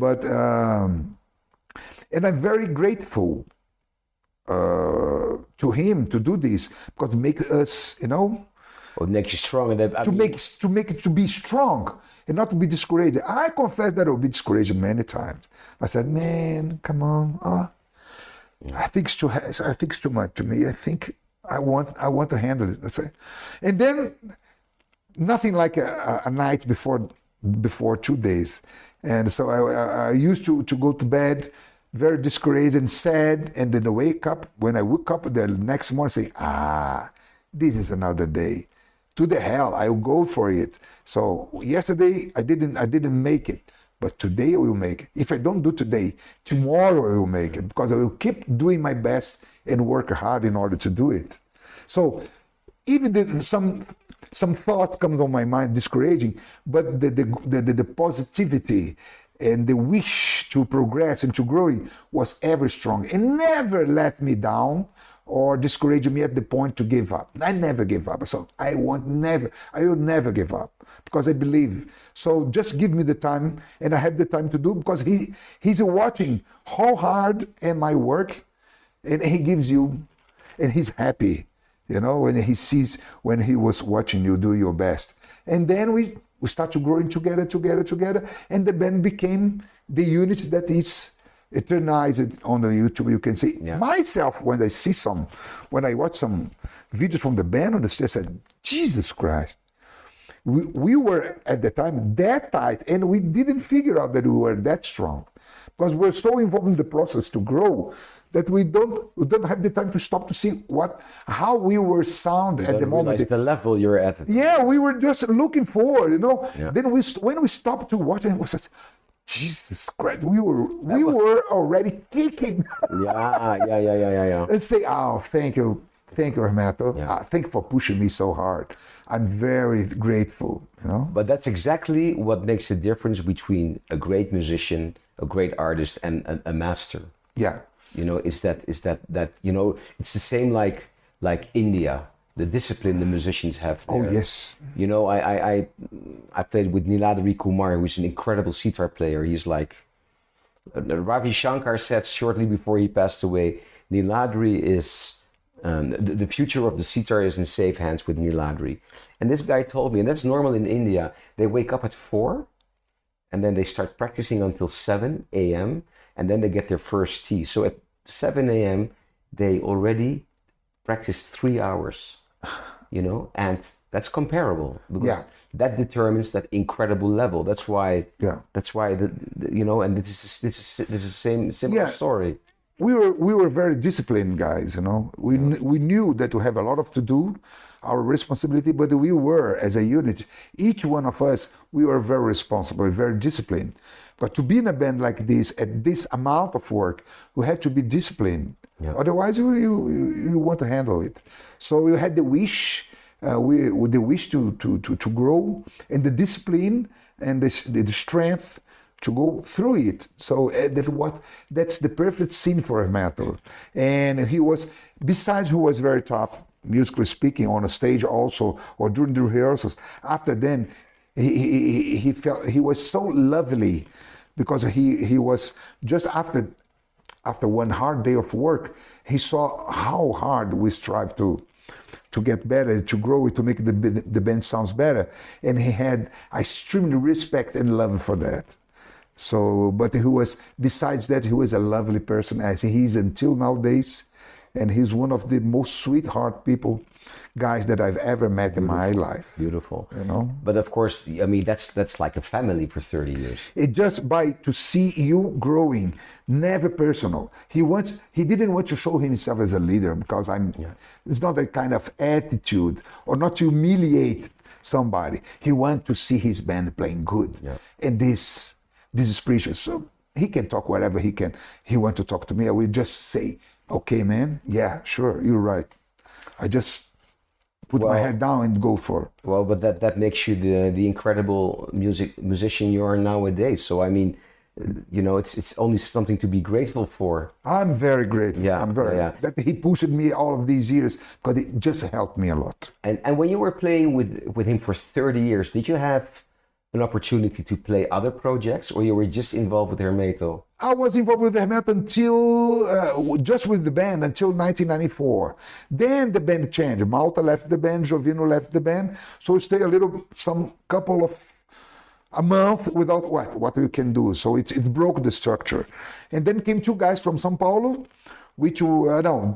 and I'm very grateful to him to do this, because it makes us, What makes you strong? to be strong and not to be discouraged. I confess that I will be discouraged many times. I said, man, come on, I think it's too much to me. I think I want to handle it. And then nothing like a night before 2 days. And so I used to go to bed very discouraged and sad, and then when I wake up the next morning, say, this is another day. To the hell, I will go for it. So yesterday I didn't make it, but today I will make it. If I don't do today, tomorrow I will make it, because I will keep doing my best and work hard in order to do it. So even some thoughts comes on my mind, discouraging, but the positivity and the wish to progress and to growing was ever strong, and never let me down or discourage me at the point to give up. I never give up. So I will never give up, because I believe. So just give me the time, and I have the time to do, because he's watching how hard am I work, and he gives you, and he's happy. When he sees, when he was watching you do your best. And then we start to growing together, and the band became the unit that is eternized on the YouTube. You can see myself when I watch some videos from the band on the stage, I said, Jesus Christ. We were at the time that tight, and we didn't figure out that we were that strong, because we're so involved in the process to grow that we don't have the time to stop to see how we were sound at the moment. The level you're at. Yeah, we were just looking forward, Yeah. Then when we stopped to watch, it was like, Jesus Christ, we were already kicking. Yeah. And say, thank you Thank you, Hermeto. Yeah. Thank you for pushing me so hard. I'm very grateful, you know? But that's exactly what makes the difference between a great musician, a great artist, and a master. Yeah. You know, is that you know, it's the same like India, the discipline the musicians have there. Oh, yes. You know, I played with Niladri Kumar, who's an incredible sitar player. He's like, Ravi Shankar said shortly before he passed away, Niladri is, the future of the sitar is in safe hands with Niladri. And this guy told me, and that's normal in India, they wake up at 4 and then they start practicing until 7 a.m. and then they get their first tea. So at 7 a.m. they already practice 3 hours, you know, and that's comparable because that determines that incredible level. That's why the you know, and this is the same similar story. We were very disciplined guys, you know. We knew that we have a lot of to do, our responsibility, but we were, as a unit, each one of us, we were very responsible, very disciplined. But to be in a band like this, at this amount of work, we have to be disciplined. Yeah. Otherwise, you want to handle it. So we had the wish, with the wish to grow, and the discipline and the strength to go through it. So that's the perfect scene for Hermeto. And he was, besides he was very tough, musically speaking, on a stage also, or during the rehearsals. After then, he felt he was so lovely, because he was just after one hard day of work, he saw how hard we strive to get better, to grow it, to make the band sounds better, and he had extremely respect and love for that. So, but he was, besides that, he was a lovely person, as he is until nowadays, and he's one of the most sweetheart guys that I've ever met in my life. Beautiful. You know? But of course, I mean, that's like a family for 30 years. It just to see you growing, never personal. He didn't want to show himself as a leader, because it's not that kind of attitude, or not to humiliate somebody. He wants to see his band playing good. Yeah. And this is precious. So he can talk whatever he can. He wants to talk to me. I will just say, okay, man, yeah, sure, you're right. I just put my head down and go for it. Well, but that makes you the incredible musician you are nowadays. So I mean, you know, it's only something to be grateful for. I'm very grateful. Yeah, I'm very that he pushed me all of these years, because it just helped me a lot. And when you were playing with him for 30 years, did you have an opportunity to play other projects, or you were just involved with Hermeto? I was involved with Hermeto until, just with the band, until 1994. Then the band changed. Malta left the band, Jovino left the band. So we stayed a month without what we can do. So it broke the structure. And then came two guys from São Paulo,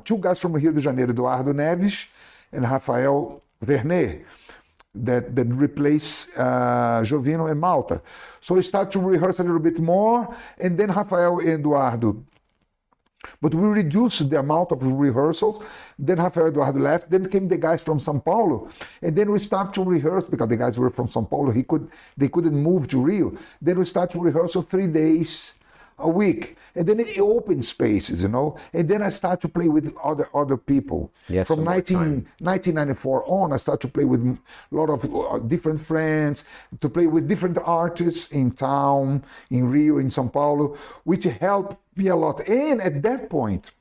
two guys from Rio de Janeiro, Eduardo Neves and Rafael Vernet, that replaced Jovino and Malta. So we started to rehearse a little bit more, and then Rafael and Eduardo. But we reduced the amount of rehearsals. Then Rafael and Eduardo left. Then came the guys from São Paulo, and then we started to rehearse, because the guys were from São Paulo. They couldn't move to Rio. Then we started to rehearse 3 days a week, and then it opened spaces, you know. And then I started to play with other people. Yes, from 1994 on, I started to play with a lot of different friends, to play with different artists in town, in Rio, in São Paulo, which helped me a lot. And at that point,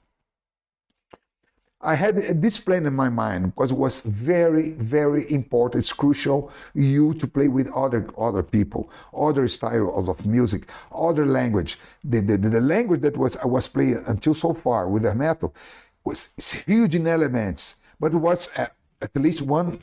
I had this plan in my mind, because it was very, very important. It's crucial to play with other people, other styles of music, other language. The language that I was playing until so far with Hermeto was huge in elements, but it was at least one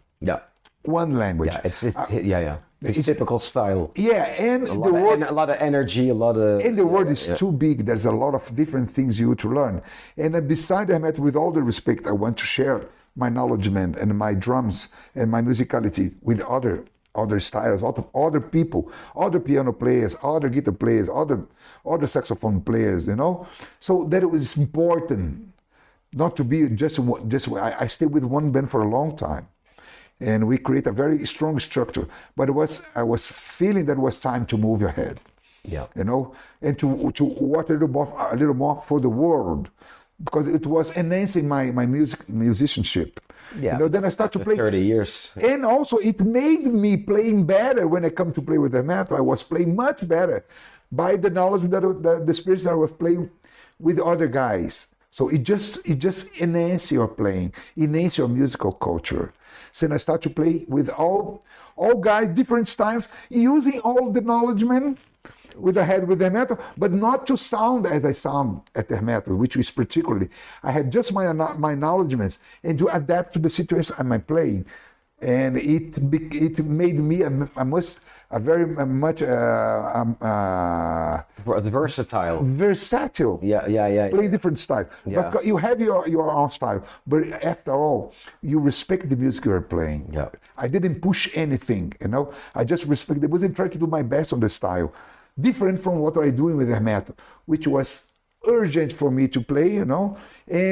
language. Yeah, it's typical style. Yeah, and a lot of energy, and the world is too big. There's a lot of different things to learn. And beside Hermeto, with all the respect, I want to share my knowledge and my drums and my musicality with other styles, other people, other piano players, other guitar players, other saxophone players, you know. So that it was important not to be just. I stayed with one band for a long time, and we create a very strong structure. But I was feeling that it was time to move ahead. Yeah, you know, and to watch a little more for the world, because it was enhancing my musicianship. Yeah. Then I start to play 30 years. and also it made me playing better. When I come to play with Hermeto, I was playing much better by the knowledge that the spirits that I was playing with other guys. So it just enhance your playing, enhance your musical culture. So then I start to play with all guys, different styles, using all the knowledge, man, with the head with the Hermeto, but not to sound as I sound at the Hermeto, which is particularly, I had just my acknowledgements and to adapt to the situation I'm playing. And it made me a very much versatile. Yeah. Play different style. Yeah. But you have your own style. But after all, you respect the music you're playing. Yeah. I didn't push anything, I just respect. I wasn't trying to do my best on the style. Different from what I'm doing with Hermeto, which was urgent for me to play, and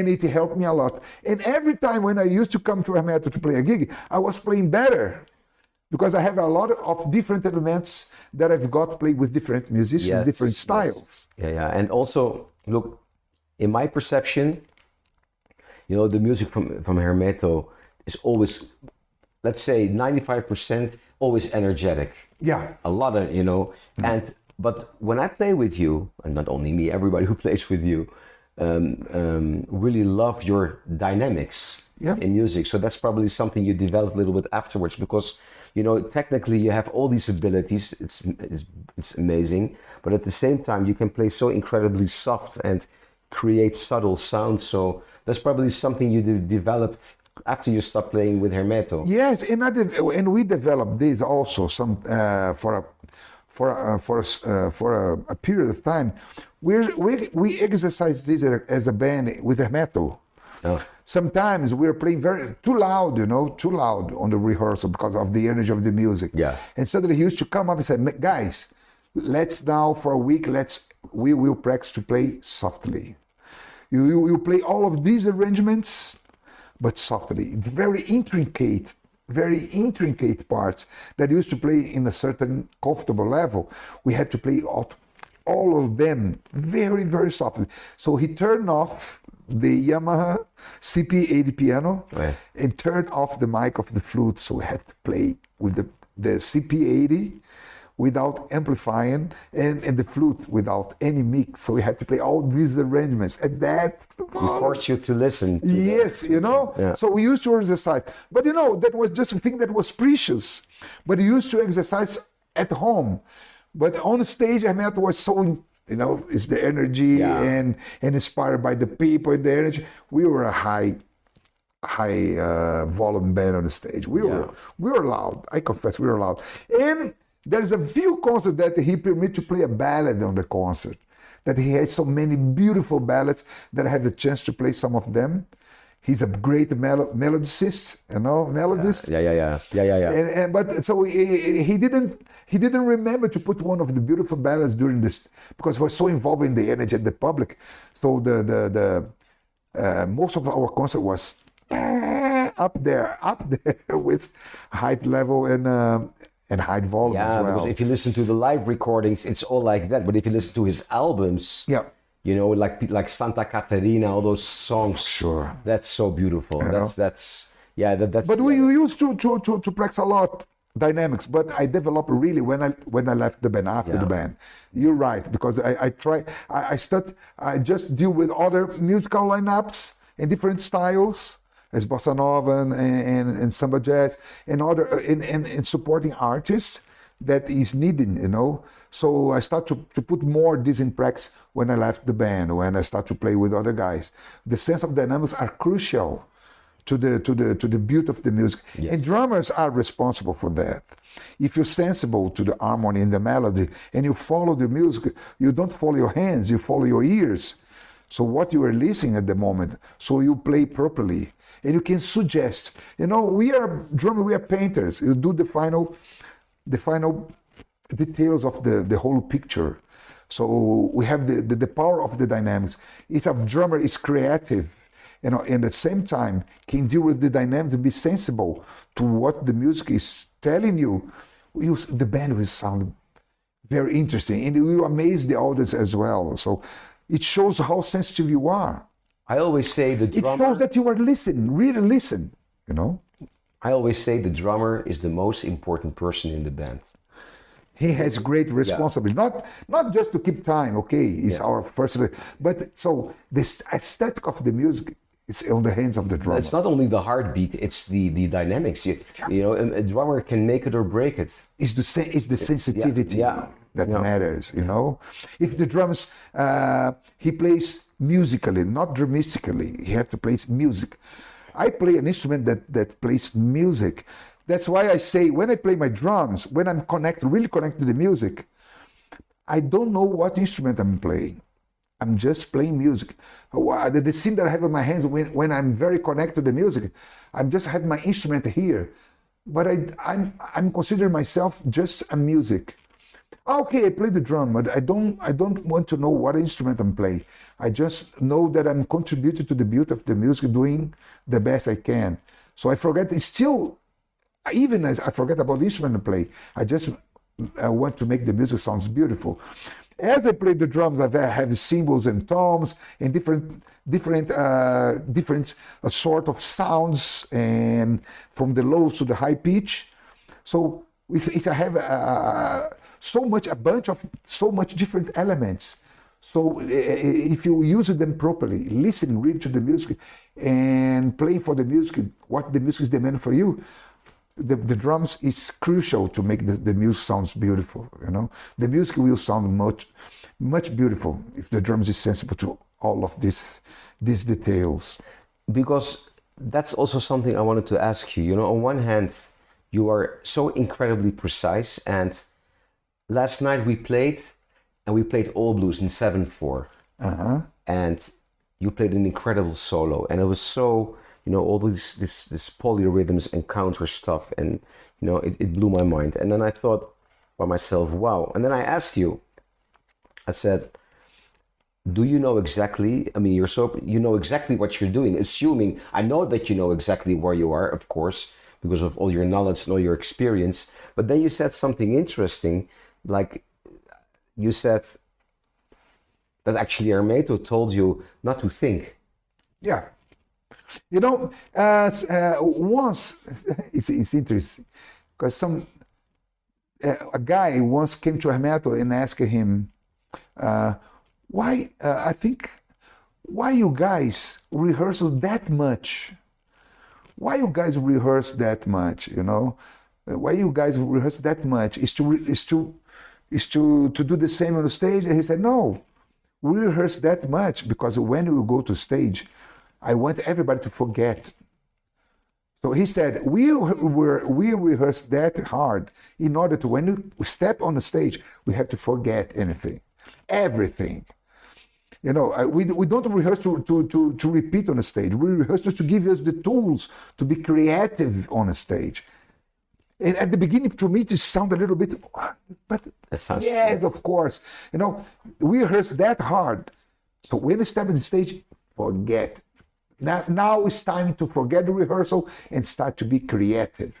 it helped me a lot. And every time when I used to come to Hermeto to play a gig, I was playing better because I have a lot of different elements that I've got to play with different musicians, different styles. Yeah. And also, look, in my perception, the music from Hermeto is always, let's say, 95% always energetic. Yeah. A lot of, but when I play with you, and not only me, everybody who plays with you, really love your dynamics in music. So that's probably something you developed a little bit afterwards, because technically you have all these abilities. It's amazing, but at the same time you can play so incredibly soft and create subtle sounds. So that's probably something you developed after you stopped playing with Hermeto. Yes, and we developed this also for a period of time. We exercise this as a band with Hermeto. Oh. Sometimes we're playing too loud on the rehearsal because of the energy of the music. Yeah. And suddenly he used to come up and say, guys, let's now for a week, we will practice to play softly. You play all of these arrangements, but softly. It's very intricate parts that used to play in a certain comfortable level. We had to play all of them very, very softly. So he turned off the Yamaha CP80 piano and turned off the mic of the flute. So we had to play with the CP80 without amplifying and the flute without any mix. So we had to play all these arrangements. And that forced you to listen. Yes, Yeah. So we used to exercise. But that was just a thing that was precious. But we used to exercise at home. But on stage, Hermeto was so, it's the energy and inspired by the people and the energy. We were a high volume band on the stage. We were loud. I confess, we were loud. And there's a few concerts that he permitted to play a ballad on the concert. That he had so many beautiful ballads that I had the chance to play some of them. He's a great melodist, melodist. Yeah. But so he didn't remember to put one of the beautiful ballads during this because he was so involved in the energy of the public. So the most of our concert was up there with height level and high volume as well. Because if you listen to the live recordings, it's all like that. But if you listen to his albums, like Santa Catarina, all those songs, sure, that's so beautiful. That's. But we used to practice a lot dynamics. But I developed really when I left the band after the band. You're right, because I just deal with other musical lineups and different styles, as bossa nova and samba jazz and other and supporting artists that is needed, So I start to put more this in practice when I left the band, when I start to play with other guys. The sense of dynamics are crucial to the beauty of the music. Yes. And drummers are responsible for that. If you're sensible to the harmony and the melody and you follow the music, you don't follow your hands, you follow your ears. So what you are listening at the moment, so you play properly. And you can suggest. We are drummers, we are painters. You do the final details of the whole picture. So we have the power of the dynamics. If a drummer is creative, and at the same time can deal with the dynamics and be sensible to what the music is telling you, the band will sound very interesting. And you amaze the audience as well. So it shows how sensitive you are. I always say the It drummer. shows that you are listening, really listen, you know. I always say the drummer is the most important person in the band. He has great responsibility, not just to keep time, okay, is our first, but so this aesthetic of the music is on the hands of the drummer. It's not only the heartbeat; it's the dynamics. You know, a drummer can make it or break it. It's the sensitivity that matters, you know. If the drums, he plays musically, not dramatically. He has to play music. I play an instrument that plays music. That's why I say when I play my drums, when I'm really connected to the music, I don't know what instrument I'm playing. I'm just playing music. The scene that I have in my hands when I'm very connected to the music, I'm just have my instrument here, but I'm considering myself just a music. Okay, I play the drum, but I don't want to know what instrument I'm playing. I just know that I'm contributing to the beauty of the music, doing the best I can. So I forget. It's still, even as I forget about the instrument I play, I want to make the music sounds beautiful. As I play the drums, I have cymbals and toms and different sort of sounds, and from the low to the high pitch. So if I have so much different elements. So if you use them properly, listen really to the music and play for the music, what the music is demanding for you, the drums is crucial to make the music sounds beautiful, you know. The music will sound much beautiful if the drums is sensible to all of these details. Because that's also something I wanted to ask you. You know, on one hand, you are so incredibly precise, and last night we played all blues in 7/4, and you played an incredible solo, and it was so, you know, all this polyrhythms and counter stuff, and you know, it blew my mind. And then I thought by myself, wow. And then I asked you, I said, do you know exactly, I mean, you know exactly what you're doing, assuming, I know that you know exactly where you are, of course, because of all your knowledge and all your experience. But then you said something interesting, like you said that actually Hermeto told you not to think. Yeah. You know, once, it's interesting, because a guy once came to Hermeto and asked him, why you guys rehearse that much? Why you guys rehearse that much, you know? Why you guys rehearse that much? Is to do the same on the stage? And he said, no, we rehearse that much because when we go to stage, I want everybody to forget. So he said, we rehearse that hard in order to, when we step on the stage, we have to forget everything. You know, we don't rehearse to repeat on the stage. We rehearse just to give us the tools to be creative on a stage. And at the beginning, to me, it sounded a little bit, but yes, of course. You know, we rehearse that hard. So when we step on the stage, forget. Now it's time to forget the rehearsal and start to be creative.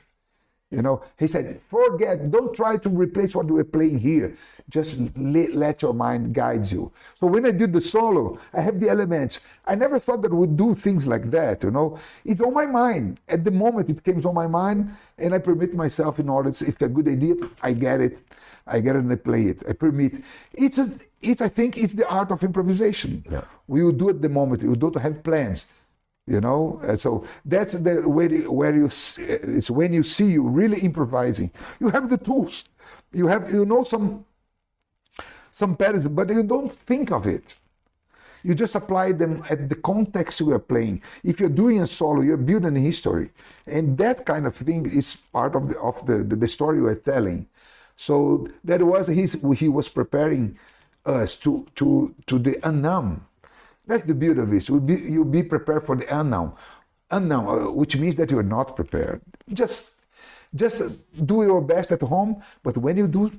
You know, he said, forget, don't try to replace what we're playing here. Just let your mind guide you. So when I did the solo, I have the elements. I never thought that we'd do things like that, you know. It's on my mind. At the moment, it came on my mind, and I permit myself, in order to, if it's a good idea, I get it and I play it. I permit. I think it's the art of improvisation. Yeah. We will do it at the moment. We don't have plans. You know, and so that's the way it's when you see you really improvising. You have the tools, you know some patterns, but you don't think of it. You just apply them at the context you are playing. If you're doing a solo, you're building a history, and that kind of thing is part of the story you are telling. So that was he was preparing us to the unknown. That's the beauty of this. You'll be prepared for the unknown, which means that you're not prepared. Just do your best at home, but when you do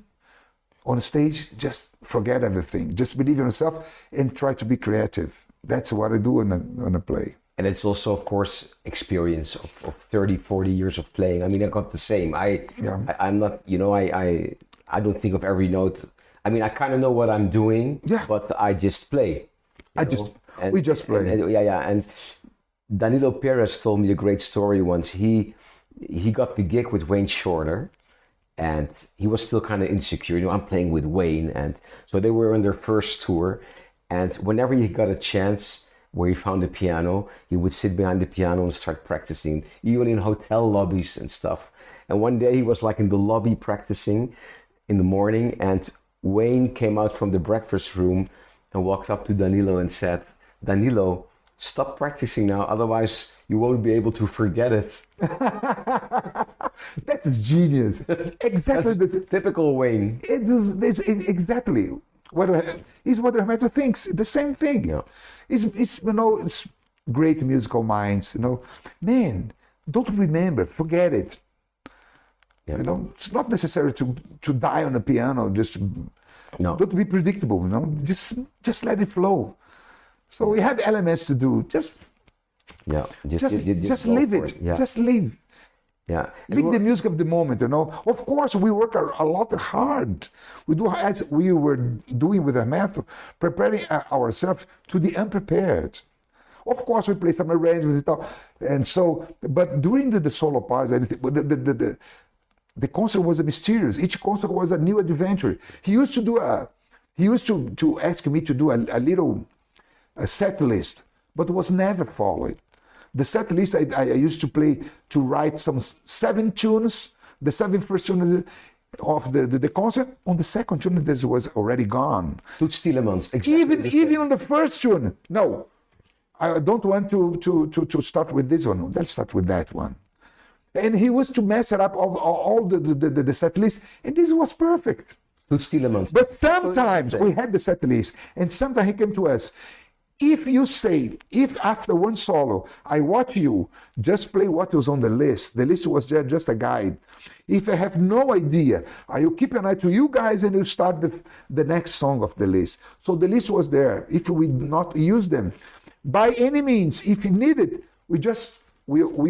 on stage, just forget everything. Just believe in yourself and try to be creative. That's what I do on a play. And it's also, of course, experience of 30, 40 years of playing. I mean, I got the same. I'm not, you know, I don't think of every note. I mean, I kind of know what I'm doing, but I just play. we just play. And Danilo Perez told me a great story once. He got the gig with Wayne Shorter, and he was still kind of insecure. You know, I'm playing with Wayne, and so they were on their first tour. And whenever he got a chance where he found a piano, he would sit behind the piano and start practicing, even in hotel lobbies and stuff. And one day he was like in the lobby practicing in the morning, and Wayne came out from the breakfast room and walked up to Danilo and said, "Danilo, stop practicing now, otherwise you won't be able to forget it." That's genius. Exactly. That's typical Wayne. It's exactly what Hermeto thinks. The same thing. Yeah. It's it's great musical minds. Man, don't remember, forget it. Yeah. It's not necessary to die on the piano. Just don't be predictable. Just let it flow. So we have elements to do. Just live it. Yeah. Just live. Yeah. Live the music of the moment. Of course, we work a lot hard. We do as we were doing with Hermeto, preparing ourselves to the unprepared. Of course, we play some arrangements and so. But during the solo parts, the concert was mysterious. Each concert was a new adventure. He used to ask me to do a little set list, but was never followed. The set list I used to write some 7 tunes. The 7 first tunes of the concert. On the second tune, this was already gone. Toots Tielemans, exactly. Even on the first tune, no. I don't want to start with this one. Let's start with that one. And he was to mess it up of all the set list, and this was perfect. Toots Tielemans. But sometimes we had the set list, and sometimes he came to us. If after one solo, I watch you, just play what was on the list was just a guide. If I have no idea, I will keep an eye to you guys and you start the next song of the list. So the list was there. If we not use them, by any means, if needed, we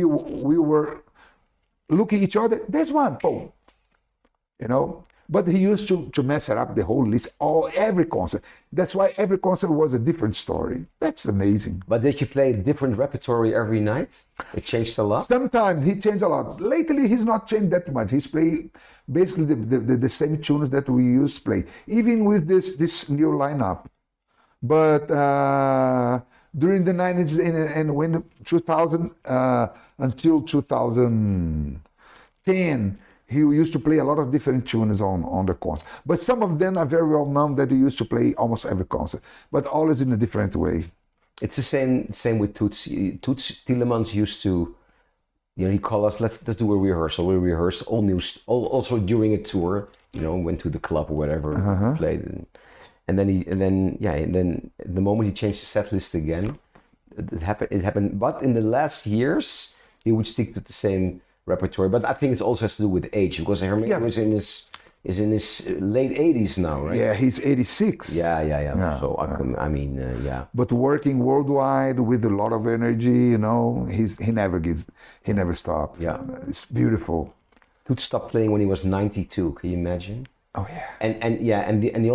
were looking at each other. There's one, boom. But he used to mess it up, the whole list, every concert. That's why every concert was a different story. That's amazing. But did you play a different repertory every night? It changed a lot? Sometimes he changed a lot. Lately, he's not changed that much. He's playing basically the same tunes that we used to play, even with this new lineup. But during the 90s and when 2000 until 2010, he used to play a lot of different tunes on the concert. But some of them are very well known that he used to play almost every concert, but always in a different way. It's the same with Toots. Toots Tielemans used to, he called us, let's do a rehearsal. We rehearsed also during a tour, went to the club or whatever, played. And then the moment he changed the set list again, it happened. But in the last years, he would stick to the same repertoire, but I think it also has to do with age, because Hermeto is in his late 80s now, right? Yeah, he's 86. Yeah. So But working worldwide with a lot of energy, he never stops. Yeah, it's beautiful. Toots stopped playing when he was 92. Can you imagine? Oh yeah. And the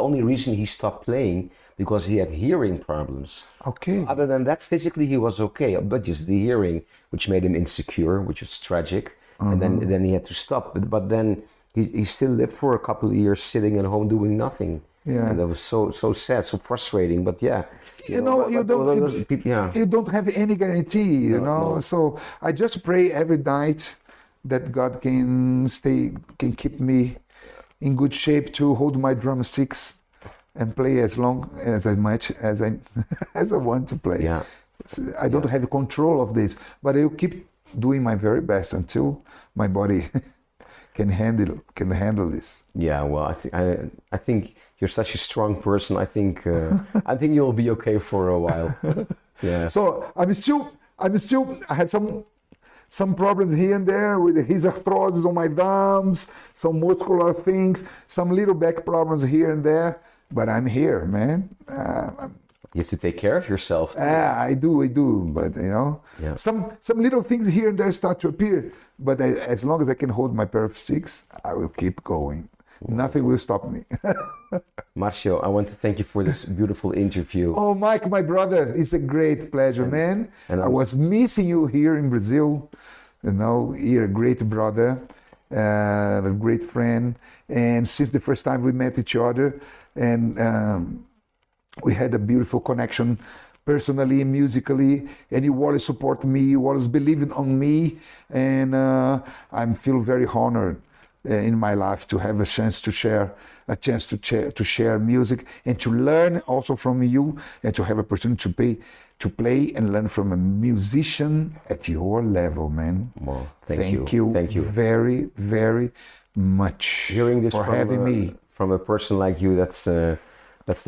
only reason he stopped playing because he had hearing problems. Okay. Other than that, physically he was okay, but just the hearing, which made him insecure, which was tragic. And then he had to stop. But then he still lived for a couple of years sitting at home doing nothing. Yeah. And that was so sad, so frustrating. But yeah, you don't have any guarantee, No. So I just pray every night that God can keep me in good shape to hold my drumsticks and play as long as much as I want to play. Yeah. I don't have control of this, but I will keep doing my very best until my body can handle this. Yeah, well, I think you're such a strong person. I think you'll be okay for a while. Yeah. So I had some problems here and there with his arthrosis on my thumbs, some muscular things, some little back problems here and there. But I'm here, man. You have to take care of yourself. I do. But yeah. some little things here and there start to appear. But as long as I can hold my pair of sticks, I will keep going. Nothing will stop me. Marcio, I want to thank you for this beautiful interview. Oh, Mike, my brother, it's a great pleasure, man. And I was missing you here in Brazil. You're a great brother, a great friend. And since the first time we met each other, and we had a beautiful connection personally, musically, and you always support me, you always believing on me, and I feel very honored in my life to have a chance to share music and to learn also from you, and to have opportunity to play and learn from a musician at your level, man. Well, thank you very, very much. Hearing this for having me from a person like you, that's the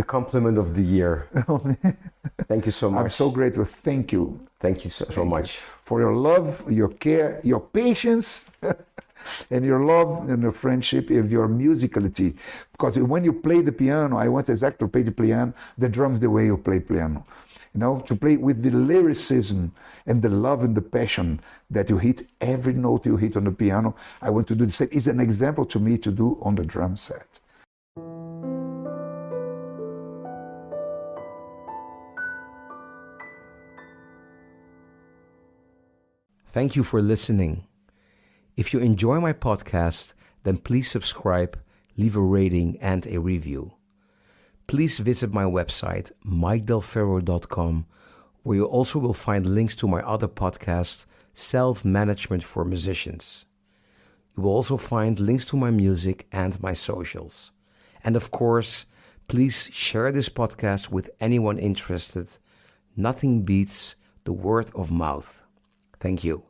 compliment of the year. Thank you so much. I'm so grateful. Thank you. Thank you so much for your love, your care, your patience, and your love and your friendship and your musicality. Because when you play the piano, I want exactly to play the piano, the drums the way you play piano. To play with the lyricism and the love and the passion that you hit every note you hit on the piano. I want to do the same. It's an example to me to do on the drum set. Thank you for listening. If you enjoy my podcast, then please subscribe, leave a rating and a review. Please visit my website, mikedelferro.com, where you also will find links to my other podcast, Self-Management for Musicians. You will also find links to my music and my socials. And of course, please share this podcast with anyone interested. Nothing beats the word of mouth. Thank you.